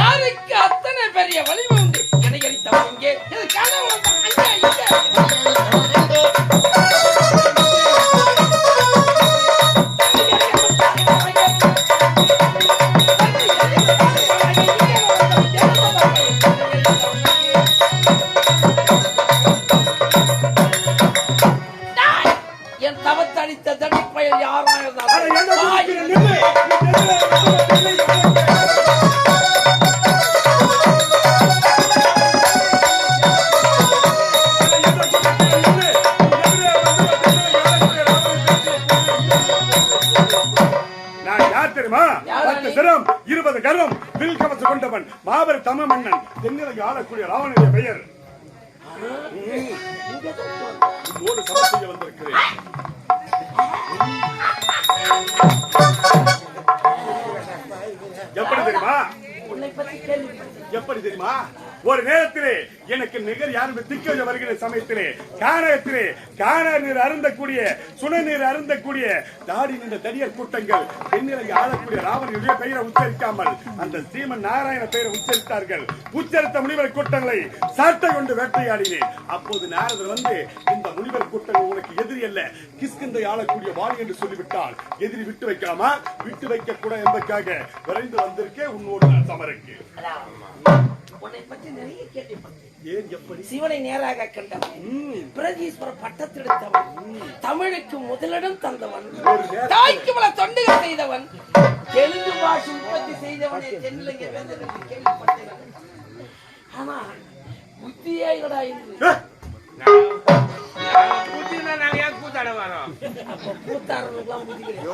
யாருக்கு அத்தனை பெரிய வலிமை உண்டு? என்னை அடித்தவன் இங்கே என் தவத்தை அடித்த தடிப்பயல் யாராக யார் தெரியுமா? 10 சிரம் 20 கரம் வில் கவசம் கொண்டவன் மாபெரும் தமிழ் மன்னன் தென்னிலங்கை ஆளக்கூடிய ராவணனுடைய பெயர். உன்னோடு சமர் செய்ய வந்திருக்கிறேன். எப்படி தெரியுமா? எப்படி தெரியுமா? ஒரு நேரத்திலே எனக்கு நிகர் யாரும் திக்க வருகிற சமயத்திலே கானகத்திலே காண நீர் அருந்தக்கூடிய சுன நீர் அருந்தக்கூடிய தாடி நின்ற தடியர் கூட்டங்கள் தென்னிலங்கை ஆளக்கூடிய ராவணனுடைய பெயரை உச்சரிக்காமல் அந்த ஸ்ரீமன் நாராயண பெயரை உச்சரித்தார்கள். உச்சரித்த முனிவர் கூட்டங்களை சாட்டை கொண்டு வேட்டையாடினேன். அப்போது நாரதர் வந்து இந்த முனிவர் கூட்டங்கள் உனக்கு எதிரி அல்ல, கிஷ்கிந்தை ஆளக்கூடிய வாணி என்று சொல்லிவிட்டால் எதிரி விட்டு வைக்கலாமா? விட்டு வைக்க கூட என்பதற்காக விரைந்து வந்திருக்கே உன்னோடு நான் சமருக்கு. உன்னை பற்றி நிறைய கேள்விப்பட்டேன். ஏன் எப்படி? சிவனை நேராக கண்டவன், பிரதீஸ்வர பட்டத்தெடுத்தவன், தமிழுக்கு முதலிடம் தந்தவன், தாய்க்கு பல தொண்டுகள் செய்தவன், தெலுங்கு பாஷை உற்பத்தி செய்தவனே தென்னிலங்கை வேந்தன் என்று கேள்விப்பட்டேன். ஆனா புத்தியே இல்லடா என்று. நாங்க ஏன் கூத்தாட வரோம்? அப்ப கூத்தாடுறதுக்கெல்லாம் புத்திக்கிறேன்.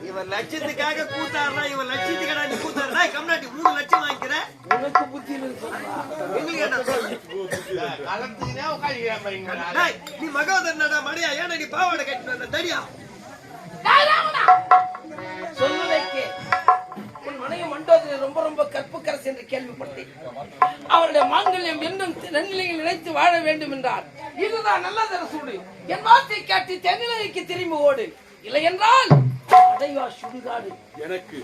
இவன் லட்சத்துக்காக கூத்தாடுறா, இவன் லட்சத்துக்காக நீ கூத்தாடுறா. கம்னாட்டி 3 லட்சம் வாங்கிக்கிற. உனக்கு புத்தி இருக்குங்களா? எங்களுக்கு என்ன சொல்லு? களத்துக்குனே உட்காந்துக்கிறேன் பாருங்க. நீ மகோதரனடா மடியா, ஏன்னா நீ பாவாடை கட்டின அந்த தடியா. சொல்வதற்கு உன் மனைவி மண்டோதரி ரொம்ப ரொம்ப கற்புக்கரசு என்று கேள்விப்பட்டேன். அவருடைய மாங்கல்யம் என்னும் தென்னிலையில் நினைத்து வாழ வேண்டும் என்றார். இதுதான் நல்லதர சூடு. என் வார்த்தை காட்டி தென்னிலைக்கு திரும்பி ஓடு, இல்லை என்றால் அடைவா சுடுகாடு. எனக்கு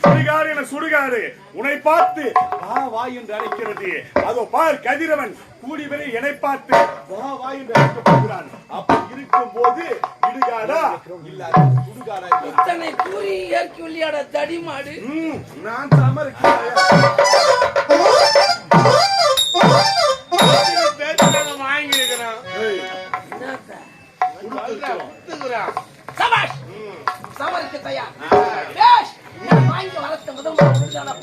சுடுகாடு என சுடுகாடு உன்னை பார்த்து வா வா என்று அழைக்கிறது. அதோ பார் கதிரவன் கூடிவரை என்னை பார்த்து வா வா என்று அழைக்கப் போகிறான். அப்படி இருக்கும் போது இடுகாடா இல்லாத சுடுகாடா? இத்தனை கூறி ஏற்கி விளையாட தடிமாடு. நான் சமர்க்கிறேன். வாங்கி இருக்கிறோம். சபாஷ், சமருக்கு தயார். பேஷ், நான் வாங்கி வளர்த்த முதல்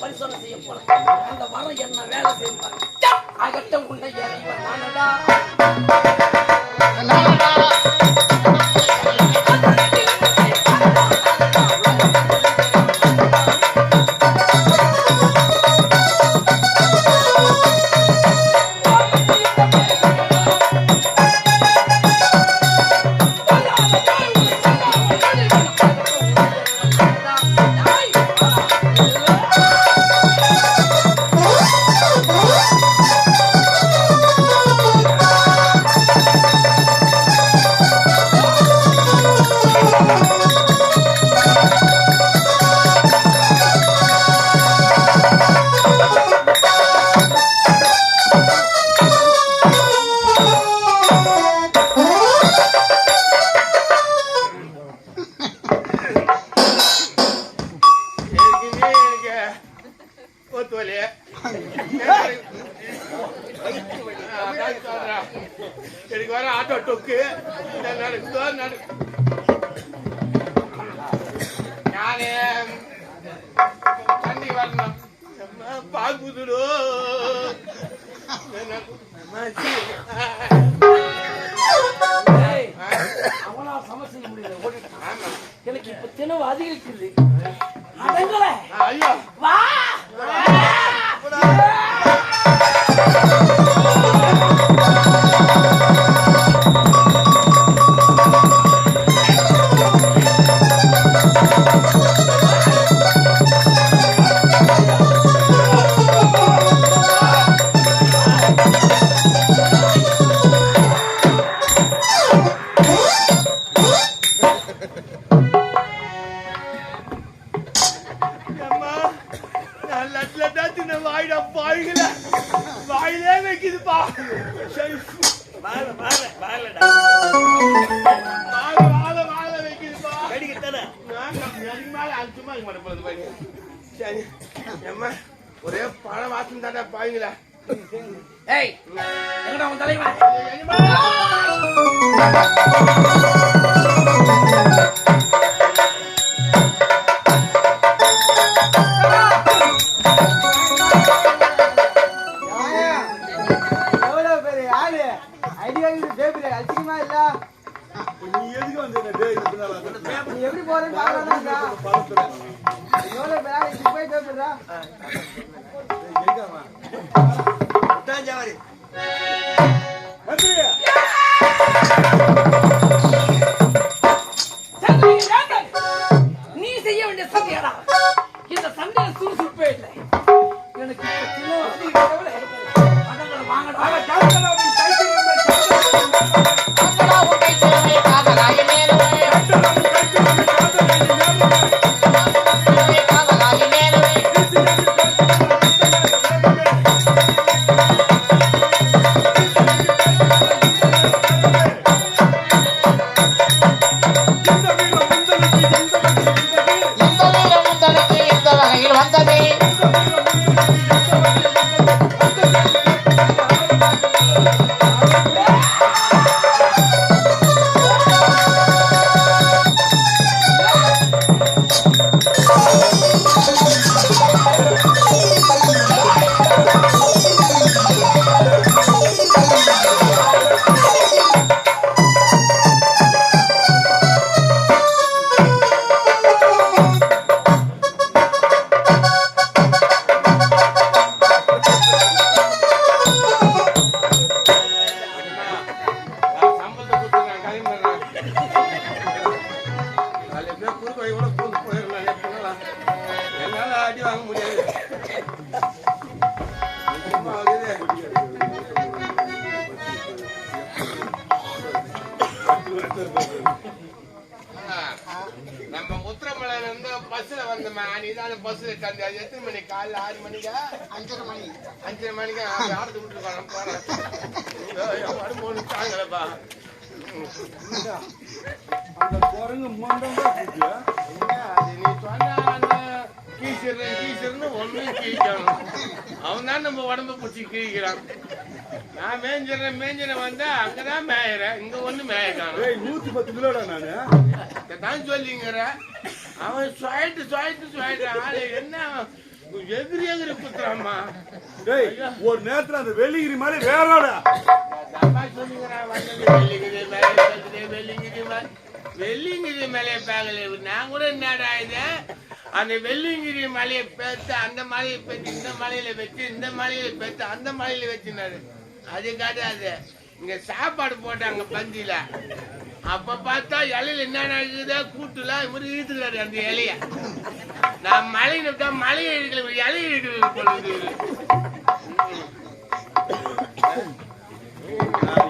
பரிசோதனை செய்ய போறேன். அந்த வரம் என்ன வேலை செய்வார்? அகட்டம் உண்டை இறைவன் நானடா. எனக்கு வர ஆட்டோ டொக்கு நானே தண்ணி வரணும். பாக்குதுடோ அவனா சமஸ்தை முடியல ஓடிட்டான். எனக்கு இப்ப தினவு அதிகரிக்குது. அடங்கல ஐயோ வா. வாயிலே வைக்குதுப்பா. ஒரே பழ வாசம் தானே பாயுங்களா. ஏய், எங்கடா உன் தலைவன்? எவ்வளவு பேரு ஆளு அடி வாங்கிட்டு பேபில அடிச்சுக்குமா இல்ல? நீ எதுக்கு வந்து என்ன டேய் இதனால நீ எப்படி போறேன்னு பாக்கலாம்டா. எவ்வளவு பேக் போய் பேசுறா. எங்கமா ஜாவாரி வந்து நீ செய்ய வேண்டிய சண்டையடா. இந்த சண்டையில சுறுசுறுப்பே இல்லை. எனக்கு இப்ப சின்ன வசதி இருக்கவள அடங்கட வாங்கடா. கட்டடா உண்டை சேவை காதலாய மேலவே காதலாய மேலவே இந்த வீரம் உங்களுக்கு எந்த வகையில் வந்தது சம்பளத்தை கொடுத்து நான் கிளம்பிடுறேன். நாலு பேர் குறுக்கு வழி கூட கூட்டு போயிடலாம் எப்படிலாம். என்னால அடி வாங்க முடியாது. சும்மா ஆகுது. நம்ம உத்திரமலையில இருந்து பஸ்ல வந்தோமா, நீதான பஸ்ல கண்டு அது எத்தனை மணி? காலைல 6 மணிக்கா 5:30 மணி 5:30 மணிக்கா யாருக்கு விட்டு போறேன் போறேன் தாங்கலப்பா. அந்த குரங்கு மொண்டம் தான் குட்டியா அது நீ சொன்ன அந்த கீசர்னு ஒன்னும் கீழ்க்கணும். அவன் தான் நம்ம உடம்ப பிடிச்சி கீழ்க்கிறான். நான் மேஞ்சிடறேன் வந்தா அங்கதான் மேயறேன், இங்க ஒண்ணு மேய காணும். ஏய் 110 கிலோடா நானு தான் சொல்லிங்கிற அவன் சுவாயிட்டு ஆளு என்ன எதிரி குத்துறாமா. டேய் ஒரு நேரத்துல அந்த வெள்ளிகிரி மாதிரி வேறோட சொல்லிங்கிறான் வந்தது வெள்ளிங்கிரி மலையை பேகல. நான் கூட என்னடா இது அந்த வெள்ளிங்கிரி மலையை பேத்து அந்த மலையை பேத்து இந்த மலையில வச்சு இந்த மலையில பேத்து அந்த மலையில வச்சுனாரு. அது காட்டாது. இங்க சாப்பாடு போட்டாங்க பந்தியில. அப்ப பார்த்தா இலையில என்ன நடக்குதா கூட்டுலாம் இவரு இழுத்துக்கிறாரு அந்த இலைய. நான் மலையில மலையை இழுக்கல இலையை இழுக்கிறது போடுது.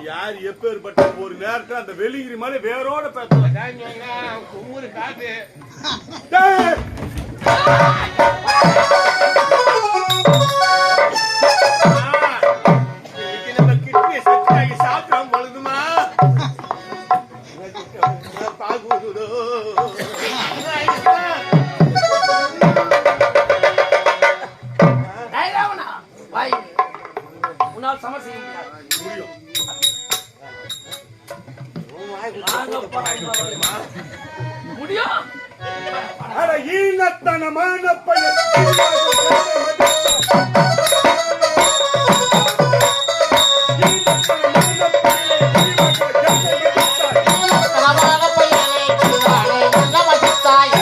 யார் எப்பேற்பட்ட ஒரு நேரத்துல அந்த வெள்ளிகிரி மாதிரி வேரோட பேசலாம். குமுறு காட்டு நம்ம கிட்னியை செட்டாகி சாப்பிடும் பொழுதுமா பாகுதோ வாய் உன்னால் சமர் செய்ய முடியாது. முடியும். அட ஈனத்தனமான பையன் தனமான பையனை கிழிவாளே என்ன மதித்தாய்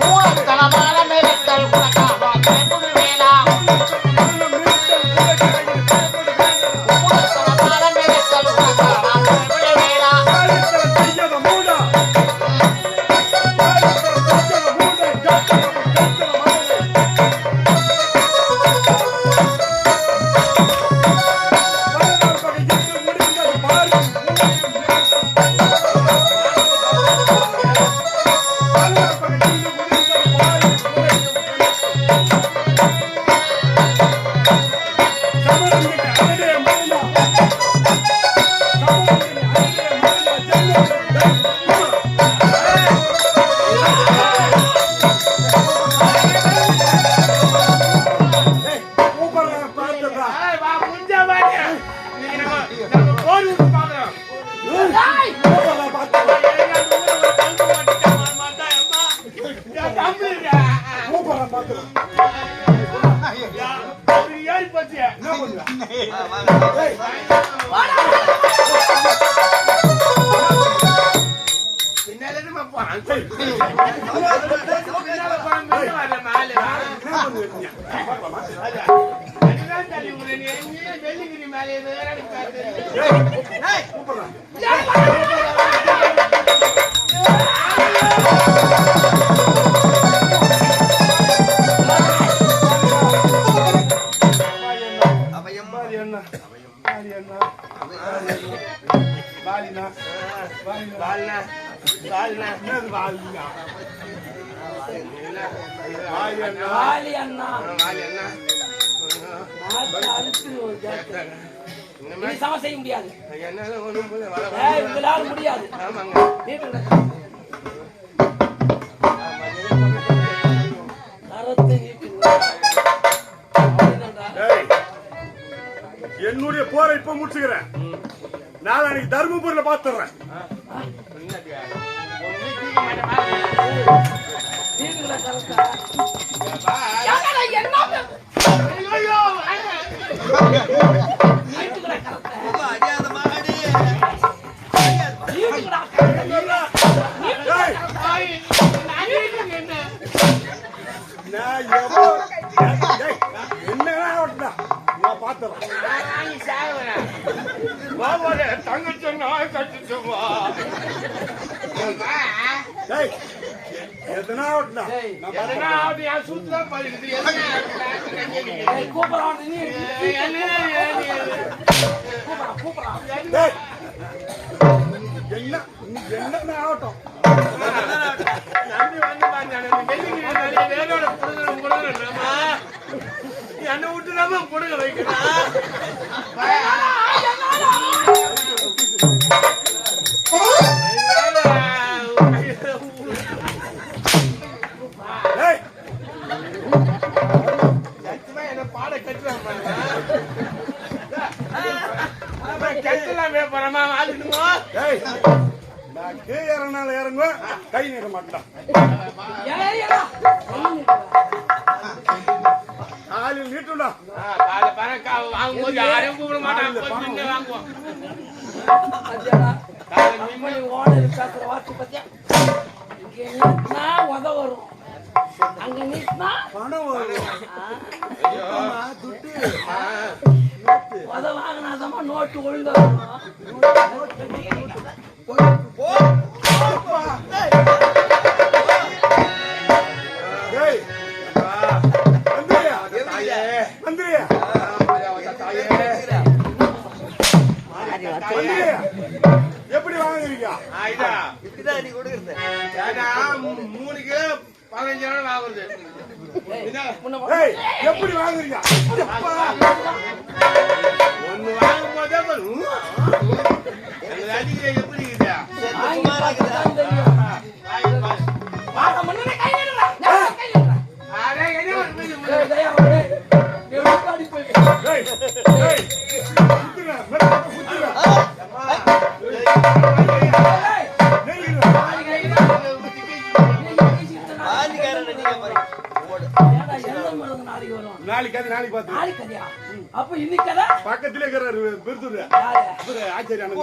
ஊழத்தனமான மேலத்தல் உனக்காக பயப்படு வேளா ஊழத்தனமான மேலத்தல் உனக்காக பயப்படு வேளா என்ன பண்ணுவ? வாலி அண்ணா நாட்டை அழுத்து ஒரு ஜாஸ்தி. இனி சம செய்ய முடியாது. உங்களால முடியாது. என்னுடைய போரை இப்ப முடிச்சுக்கிறேன். நாளைக்கு தர்மபுரியில பாத்துறேன். என்ன ஆகட்டும் என்ன விட்டு நம்ம கொடுக்க வைக்கலாம். என்ன பாட கட்டுறாங்க கட்டலாமே போறமா வாங்கிடுமோ. நான் கேறனால இறங்குவேன், கை நீட்ட மாட்டான். காலில் நீட்டுடா. காலை பறக்க வாங்கும்போது யாரையும் கூப்பிட மாட்டாங்க. வாங்குவோம் வரும் அங்க நீட்னா பணம் வரும். அதை வாங்கினாதமா நோட்டு ஒழுங்கா எப்படி வாங்குறீங்க? இப்படிதான் நீ கொடுக்குறது 3 கிலோ 15 வாங்குறது. எப்படி வாங்குறீங்க? ஒண்ணு வாங்கும் போதே அதிக எப்படி அப்ப இன்னைக்கு பக்கத்திலே இருக்கிற ஆச்சரியம்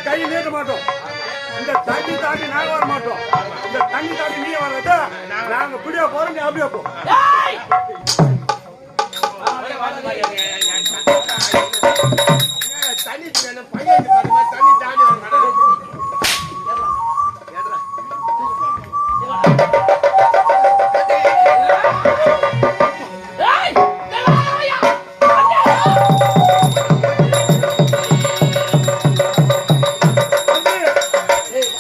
கை நீட்ட மாட்டோம். இந்த தண்ணி தாண்டி நாங்க வர மாட்டோம். இந்த தண்ணி தாண்டி நீ வர்றத நாங்க பிடியா போறோம், நீ அப்படியே போ. தண்ணி பையன் தண்ணி தாண்டி வர ஏய், தேவாயா, அண்ணா. ஏய்,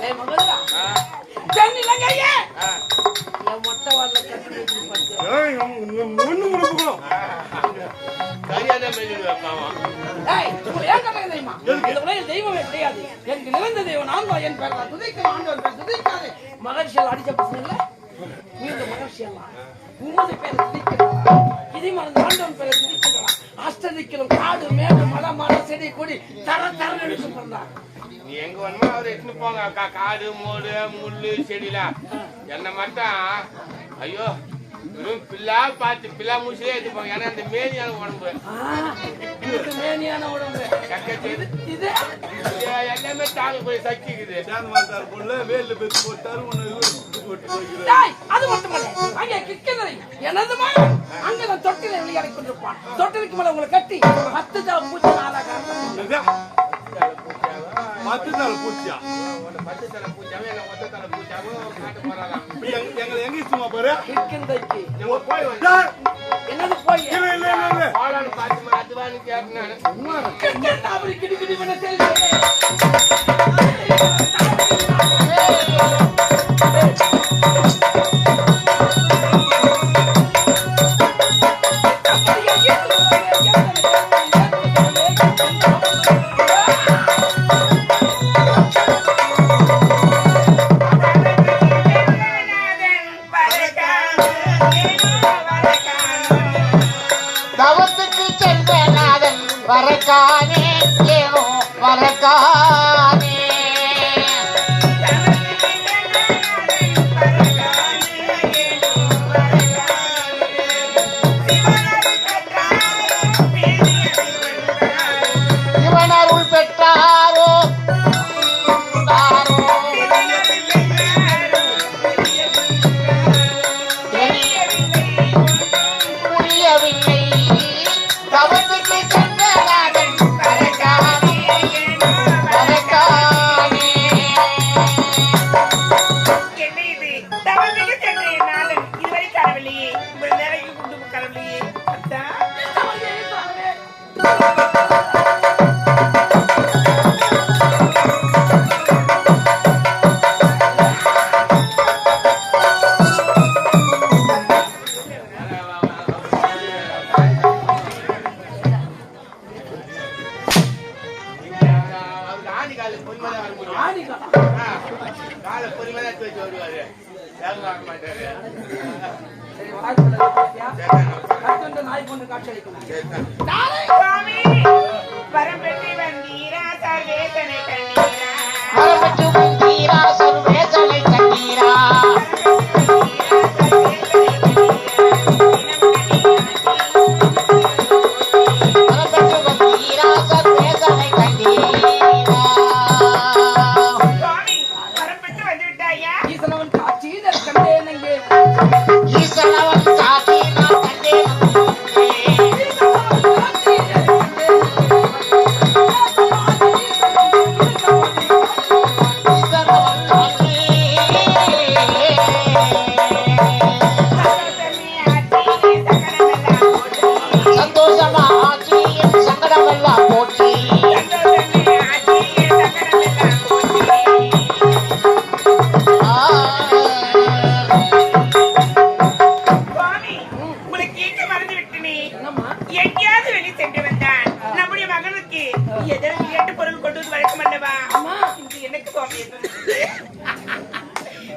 ஏய், மகளா. தென்னிலங்கையே, என் மொட்டை வால்ல கட்டி வைத்து பார்த்து. ஒண்ணு கொடுக்கணும் ஏய், உங்களை ஏன் கட்டளை தெரியுமா? இந்த உலகில் தெய்வமே கிடையாது. எனக்கு நிறந்த தெய்வம் நான் தான். என் பேர் நான் துதிக்கிற ஆண்டவன் பேர் துதிக்காதே. மகர்ஷியால் அடிச்ச பசங்கள நீ இந்த மகர்ஷியெல்லாம் உமது பேரை துதிக்கிறா, இதை மறந்து ஆண்டவன் பேரை துதிக்கிறா. அஷ்டதிக்கிலும் காடு மேடு மலை மலை செடி கொடி தர தர எடுத்து பண்ணா. நீ எங்க வேணுமோ அவரை எடுத்துன்னு போங்க. காடு மோடு முள்ளு செடிலாம் என்ன மட்டும் ஐயோ வெறும் பில்லா பார்த்து பில்லா மூச்சிலே எடுத்துப்பாங்க. ஏன்னா அந்த மேனியான உடம்பு இது மேனியான உடம்பு. சக்கரை இது எல்லாமே தாங்கக்கூடிய சக்தி இருக்குது. வேல பெற்று போட்டாரு ஒண்ணு டேய், அது மட்டுமல்ல, அங்கே கிக்கனரை எனது மகன் அங்கே நான் தொட்டிலை விளையாடி கொண்டிருப்பான். தொட்டிலுக்கு மேல உங்களை கட்டி 10 தலை பூச்சி நாளாக 10 நாள் பூச்சியா 10 தலை பூச்சாவும் என்ன 10 தலை பூச்சாவும் காட்ட போறாராம். எங்களை எங்க சும்மா பாரு கிக்கிந்தைக்கு நம்ம போய் வந்து என்னது போய் இல்ல போலான்னு பார்த்து அதுவான்னு கேட்டேன். கிக்கன் அப்படி கிடி கிடி பண்ண தெரியல. தவத்துக்கு சென்ற நாதன் வரக்கானே ஏனோ வரக்கானே இவன் அருள் பெற்றாரோ தாரோ புரியவில்லை. தவத்துக்கு சென்ற நாதன் வரக்கானே வரக்கானே என்ன இது? தவறுக்கு சென்ற என் நாதன் இதுவரை காணவில்லையே. உங்கள் நேரைக்கு கொண்டு காணவில்லையே. அத்தா, அவருக்கு ஆணி கால பொறுமையா வர முடியும். ஆணிகளா? காலை பொறுமையா எடுத்து வச்சு வருவாரு. யாரும் வாங்க மாட்டாரு. சரி, வாய்ப்புள்ள பாத்தியா? கட்டுண்ட நாய் கொண்டு காட்சி அளிக்கணும். சுவாமி, வரம் பெற்று வந்தீரா, சர்வேசனை கண்டீரா. வரப்பட்டு வந்தீரா சர்வேசனை கண்டீரா வரப்பட்டு வந்தீரா சர்வேசனை கண்டீரா சுவாமி, வரம் பெற்று வந்து விட்டாயா? ஈசனவன் காட்சி கண்டேன் அங்கே. ஈசனவன் காட்டி நான் கண்டேன் ஈசனவன் காட்சி கண்டேன். ஈசனவன் காட்டி சந்தோஷமே ஆட்சி, சகலமெல்லாம் போற்றி. சந்தோஷமா ஆட்சி சங்கடமெல்லாம் போற்றி சந்தோஷமே ஆட்சி, சகலமெல்லாம் போற்றி. சுவாமி, உங்களுக்கு கேட்க மறந்து விட்டனே. என்னம்மா? எங்கேயாவது வெளி சென்று வந்தான் நம்முடைய மகனுக்கு எதற்கு கேட்டு பொருள் கொண்டு வந்து வழக்கம் அல்லவா? அம்மா. இன்று எனக்கு சுவாமி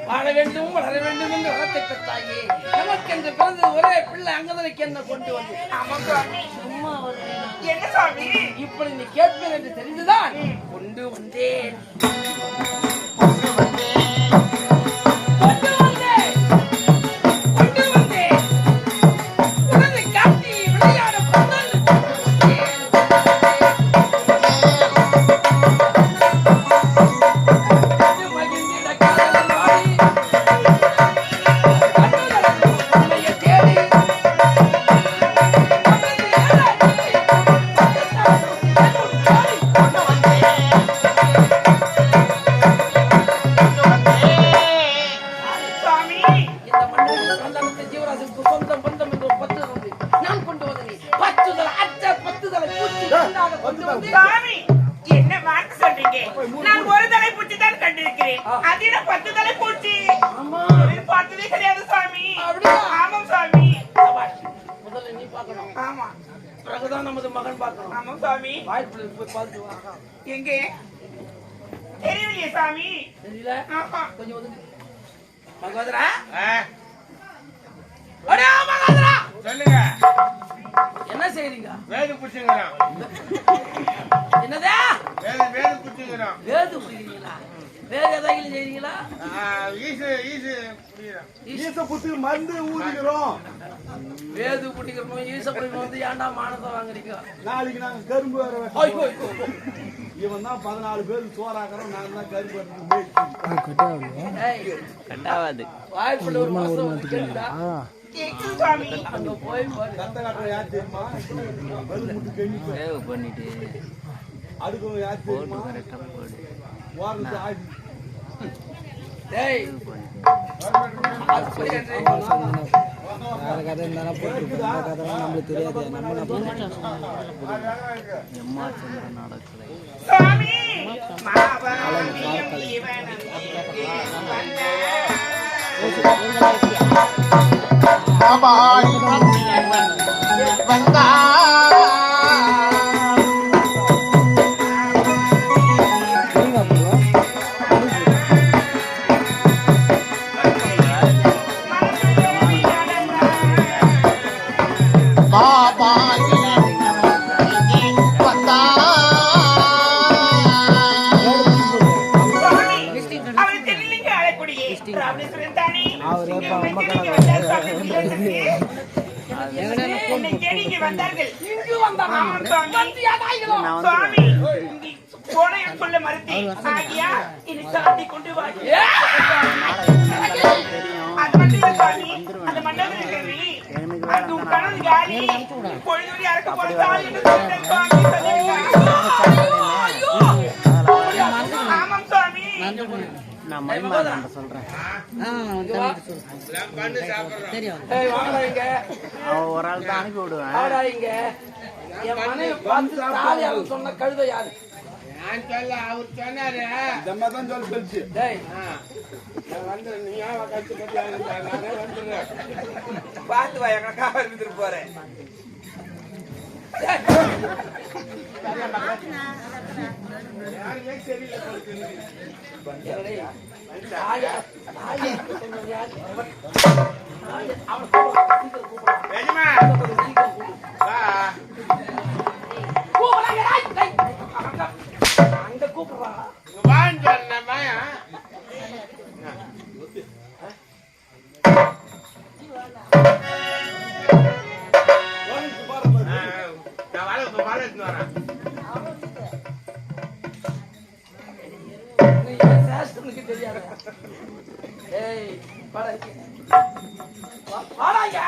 வாழ வேண்டும் வளர வேண்டும் என்று வளத்தை பெற்றாயே. நமக்கு என்று பிறந்தது ஒரே பிள்ளை அங்கதனைக்கு என்ன கொண்டு வந்து ஆமா சுவாமி. சும்மா வருவேனா? என்ன சுவாமி? இப்படி நீ கேட்பேன் என்று தெரிந்துதான் கொண்டு வந்தேன். கொண்டு வந்தேன். கொண்டு வந்தேன். உனது காட்டி விளையாட கொண்டாந்து கொண்டு வந்தேன். மகிழ்ந்திட காதலன் வாடி சந்தானத்தை ஜீவராசிற்கு சொந்தம் பந்தம் என்று ஒரு பத்து வந்து நான் கொண்டு வந்தேன். பத்துதல் அச்ச பத்துதலை பூச்சி கொண்டாக கொண்டு வந்து சாமி என்ன வார்த்தை சொல்றீங்க? நான் ஒரு தலை பூச்சி தான் கண்டிருக்கிறேன். அது என்ன 10 தலை பூச்சி? ஆமா. பார்த்ததே கிடையாது சாமி. அப்படியா? ஆமாம் சாமி. முதல்ல நீ பார்க்கணும். ஆமா. பிறகுதான் நமது மகன் பார்க்கணும். ஆமாம் சாமி. வாய்ப்புல போய் பார்த்து வா. எங்கே? தெரியலையே சாமி. தெரியல? ஆஹா. கொஞ்சம் வந்து மகோதரா. ஆ, அடே மகோதரா. சொல்லுங்க. என்ன செய்றீங்க? வேது புடிச்சுங்கிறான். என்னதே? வேது புடிச்சுங்கிறான். வேது புடிக்கிறீங்களா? வேற ஏதாவது செய்றீங்களா? ஈசு புடிக்கிறான். ஈச புத்தி மருந்து ஊதிக்கிறோம். வேது புடிக்கிறோம் ஈசப்படி வந்து ஏன்டா மானத்தை வாங்குறீங்க? நாளைக்கு நாங்க கரும்பு வேற ஐயோ வெட்டுறோம். ஐயோ. இவன் தான் 14 பேர் சோறாக்குறோம். நாங்க தான் கரும்பு வெட்டுறோம். ஏய் கட்டாவாது. வாய்ப்புல ஒரு மாசம் வந்து கேளுடா. கேக்குது சாமி. அங்க போய் பாரு. கத்த காட்டுற யார் தெரியுமா? பல்லு முட்டு கண்ணி சேவ் பண்ணிட்டு அடுக்கணும் யார் தெரியுமா? வாரத்து ஆடி டேய் அது போய் வேற கதை இருந்தாலும் போட்டு கதைலாம் நம்மளுக்கு தெரியாது. எம்மா சந்திரன் நடக்கலை. சாமி மாவாமியம் இவனும் இங்கே வந்த பாபாய் வந்தா பாபாய் வந்தா அவனை தெரியலீங்க அழக்கூடியே ராமேஸ்வரன் தானே வந்தார் சாமி. என்னை தேடி இங்கே வந்தார்கள். இங்கு வந்தானா? ஆமாம் சாமி. வந்தியாதாய்களோ? சுவாமி இங்கே போன சொல்ல மறுத்தேன். ஆகியா இனி சாட்டி கொண்டு வா. அது மட்டும் இல்ல சுவாமி, அந்த மண்டபத்தில் இருக்கிறது அது உன் கணவன் காலி பொழுதுடி அறக்க போற தாலி என்று சொல்லிட்டேன் சுவாமி. ஆமாம் சுவாமி. நான் மயில்மாறன் சொல்றேன். பண்ணு சாப்பிடுறோம். ஏய் வாடா இங்க. அவன் ஒரு ஆள் தான் அனுப்பி விடுவேன். வாடா இங்க. என் மனைவி பார்த்து தாலியால சொன்ன கழுதை யாரு? நான் சொல்ல அவர் சொன்னாரு. இந்த மாதிரி தான் சொல்லி சொல்லிச்சு. டேய் நான் வந்து நீ ஏன் கட்சி கட்டி நானே வந்துடுறேன். பார்த்து வா எங்க காவல் இருந்துட்டு போறேன். யாருமே தெரியல போல. வேஜமா வா. அங்க கூப்பிடுறா. வான்னு சொன்னேம்மா. நான் வாழை எடுத்துன்னு வரேன். நீ சேஷனுக்கு தெரியாது. ஏய் வாடா இங்க. வாடா இங்க.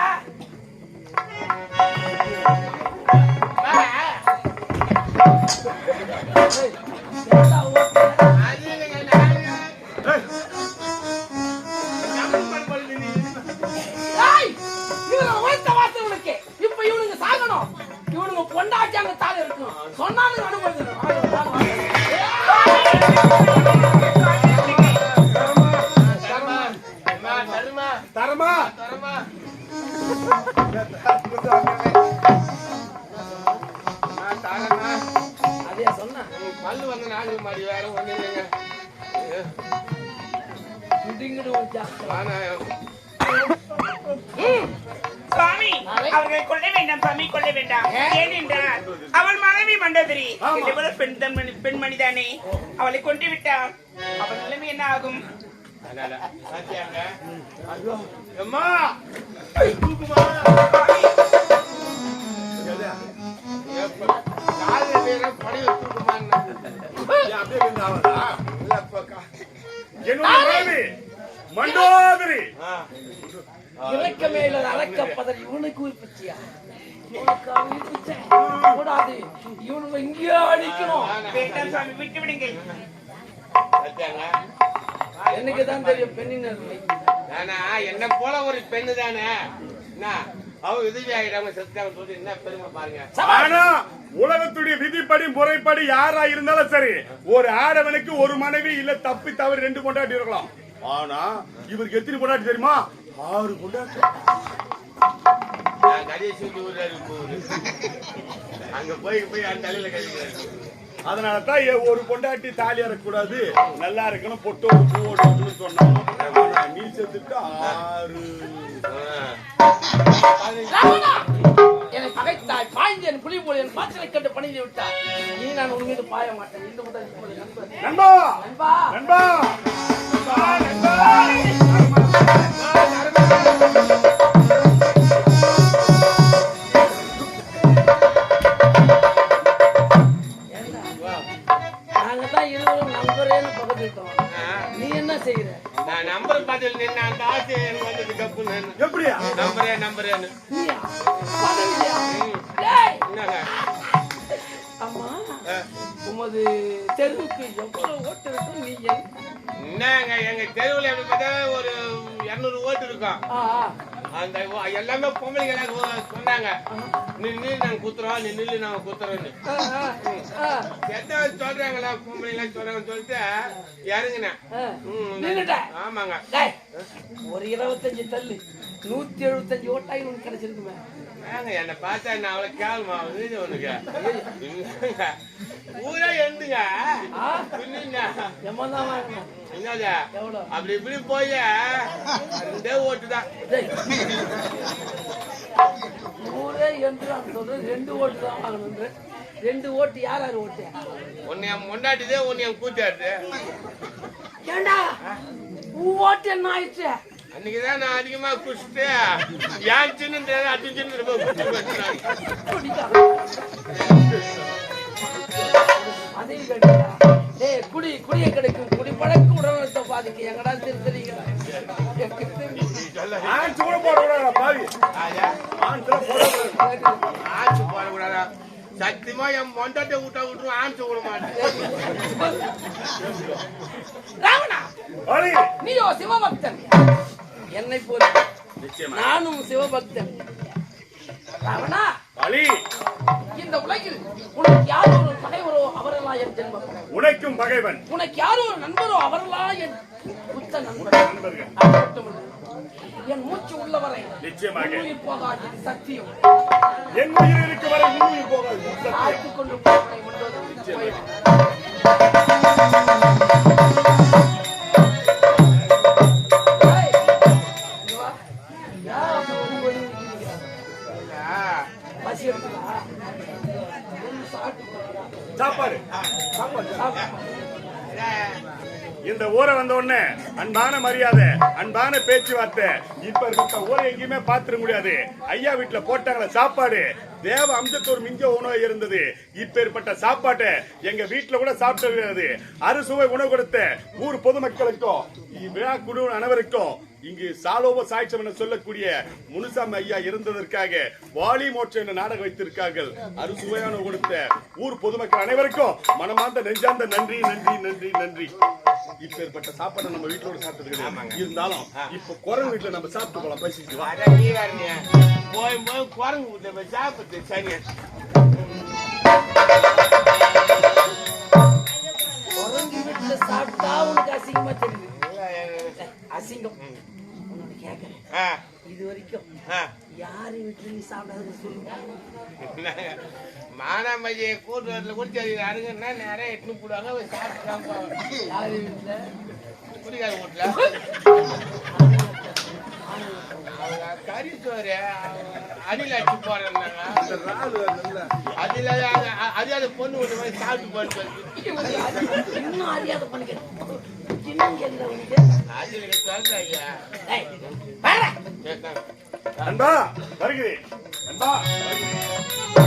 வா. ஏய் ஏண்டா ஓட்டு? அது இல்லைங்க, நானு. தமிழ் பண்பொழி நீ. ஏய் இவங்க வைத்த வார்த்தை உனக்கு. இப்ப இவனுங்க சாகணும். இவனுங்க பொண்டாட்டி அங்க தாலி இருக்கணும். சொன்னாலும் அனுபவிக்கணும். தரமா. அதே சொன்னா பல்லு வந்து நாலு மாடி வேற ஒண்ணு இல்லைங்க. இடிங்கிடுவோம் ஜாஸ்தி. சுவாமி அவர்களை கொல்ல வேண்டாம் சாமி, கொல்ல வேண்டாம். ஏனென்றால் அவள் மனைவி மண்டோதரி எவ்வளவு பெண்மணி தானே. அவளை கொண்டு விட்டால் அவள் நிலைமை என்ன ஆகும்? பாத்தியாங்க? அம்மா தூக்குமா. காலையில நேரம் படையை தூக்குமான்னு. என்னுடைய மனைவி மண்டோதரி இறக்க மேல அறக்கப்பதறி இவனுக்கு உயிர்ப்பிச்சியா? இவனுக்கு உயிர்ப்பிச்ச கூடாது. இவனுக்கு இங்கேயே அடிக்கணும். வேண்டாம் சுவாமி, விட்டு விடுங்கள். பாத்தியாங்க? எனக்கு தான் தெரியும் பெண்ணின் அருமை. ஆனா என்ன போல ஒரு பெண்ணு தானே என்ன அவ உதவி ஆகிடாம செத்தாங்க சொல்லி என்ன பெருமை பாருங்க. ஆனா உலகத்துடைய விதிப்படி முறைப்படி யாரா இருந்தாலும் சரி ஒரு ஆடவனுக்கு ஒரு மனைவி இல்ல தப்பி தவறு 2 பொண்டாட்டி இருக்கலாம். ஆனா இவருக்கு எத்தனை பொண்டாட்டி தெரியுமா? 6 பொண்டாட்டி. கடைசி ஊராரு போகுது அங்க போய் அந்த தலையில கழிக்கிறாரு. அதனாலதான் ஒரு பொண்டாட்டி தாலி அறக்கூடாது, நல்லா இருக்கணும், பொட்டோடு பூவோடு சொன்னாங்க. நீ செத்துட்டு 6. என்னை பகைத்தாய் பாய்ந்தேன் புலி போல என் பாத்திரை கண்டு பணிந்து விட்டார். நீ நான் உன் மீது பாய மாட்டேன். இந்த முதல் நண்பா நண்பா நண்பா நாங்கதான் இருவரும் நண்பரேன்னு பகிர்ந்துட்டோம். நீ என்ன செய்யற? நான் நம்பர் பதில் நின்று அந்த ஆசை எனக்கு வந்தது கப்பு எப்படியா நம்பரேன்னு நீயா? பதவியா? டேய், என்னங்க அம்மா உமது தெருவுக்கு எவ்வளவு ஓட்டு இருக்கும்? நீ என்னங்க எங்க தெருவுல எப்படி பார்த்தா ஒரு 200 ஓட்டு இருக்கும். அந்த எல்லாமே பொம்பளைங்க சொன்னாங்க நின்று நாங்க குத்துறோம், நீ நில்லு நாங்க குத்துறோம்னு. சொல்றாங்களா பொம்பளைங்க சொல்றாங்கன்னு சொல்லிட்டு இறங்குனேன். ஆமாங்க. ஒரு 25 தள்ளு 175 ஓட்டாகி உனக்கு கிடைச்சிருக்குமே. என்ன பார்த்தா என்ன அவ்வளவு கேவலமா வீடு உனக்கு ஊரே எழுந்துங்க என்னது அப்படி இப்படி போய் 2 ஓட்டு தான். ஊரே என்று சொல்றது 2 ஓட்டு தான் வாங்கணும். 2 ஓட்டு யார் யார் ஓட்டு? ஒன்னு என் முன்னாடிதே ஒன்னு என் கூத்தாடுது. ஏண்டா ஓட்டு என்ன ஆயிடுச்சு? அன்னைக்குதான் நான் அதிகமா குடிச்சிட்டு ஏன் சின்ன அது சின்ன அதையும் கேட்டா குடியை கிடைக்கும் குடி பழக்க உடல்நலத்தை பாதிக்கு எங்கடா திருத்தறீங்க? ஆச்சு போடக்கூடாதா? சத்தியமா என் மொண்டாட்டை விட்டா விட்டுரும் ஆச்சு விட மாட்டேன். நீயோ சிவபக்தன் என்னை போல நானும் சிவபக்தன். ராவணா இந்த உலகில் உனக்கு யார் ஒரு பகைவரோ அவரெல்லாம் என் ஜென்மம். உனக்கும் பகைவன். உனக்கு யார் ஒரு நண்பரோ அவரெல்லாம் என் உத்த நண்பர். என் மூச்சு உள்ளவரை நிச்சயமாக உயிர் போகாது சத்தியம். என் உயிர் இருக்கு வரை உயிர் போகாது காத்துக் கொண்டு போவதை முன்பது சாப்பாடு இந்த ஊரை வந்த உடனே அன்பான மரியாதை, அன்பான பேச்சுவார்த்தை. இப்ப இருக்க ஊரை எங்கேயுமே பாத்துட முடியாது. ஐயா வீட்டுல போட்டாங்கள சாப்பாடு தேவ அம்சத்தோர் மிஞ்ச உணவு இருந்தது. இப்ப ஏற்பட்ட சாப்பாட்டை எங்க வீட்டுல கூட சாப்பிட்டு அறுசுவை உணவு கொடுத்த ஊர் பொதுமக்களுக்கும் விழா குழு அனைவருக்கும் இங்கு சாலோப சாய்ச்சம் என சொல்லக்கூடிய முனுசாமி ஐயா இருந்ததற்காக வாலி மோட்சம் என்ற நாடகம் வைத்திருக்கார்கள். அறுசுவையான கொடுத்த ஊர் பொதுமக்கள் அனைவருக்கும் மனமார்ந்த நெஞ்சார்ந்த நன்றி நன்றி நன்றி நன்றி. இப்ப ஏற்பட்ட சாப்பாடு நம்ம வீட்டோட சாப்பிட்டது கிடையாது. இருந்தாலும் இப்ப குரங்கு வீட்டுல நம்ம சாப்பிட்டு போலாம். பேசிட்டு போய் போய் குரங்கு வீட்டுல சாப்பிட்டு சரியா குரங்கு வீட்டுல சாப்பிட்டா உனக்கு அசிங்கமா தெரியுது. அசிங்கம் கேக்குறேன். இது வரைக்கும் யாரு வீட்டுல நீ சாப்பிடாத சொல்லுங்க. மானாமதியை கூட்டு வரல குடிச்சு அருங்கன்னா நிறைய எட்டு போடுவாங்க சாப்பிட்டு. யாரு வீட்டுல? குடிக்காத வீட்டுல கறி சோறு அடியில் அடிச்சு போறாங்க. அதுல அது பொண்ணு வீட்டு மாதிரி சாப்பிட்டு போட்டு இன்னும் அறியாத பண்ணிக்கிறேன். அன்பா வருகிறேன். அன்பா வருகிறேன்.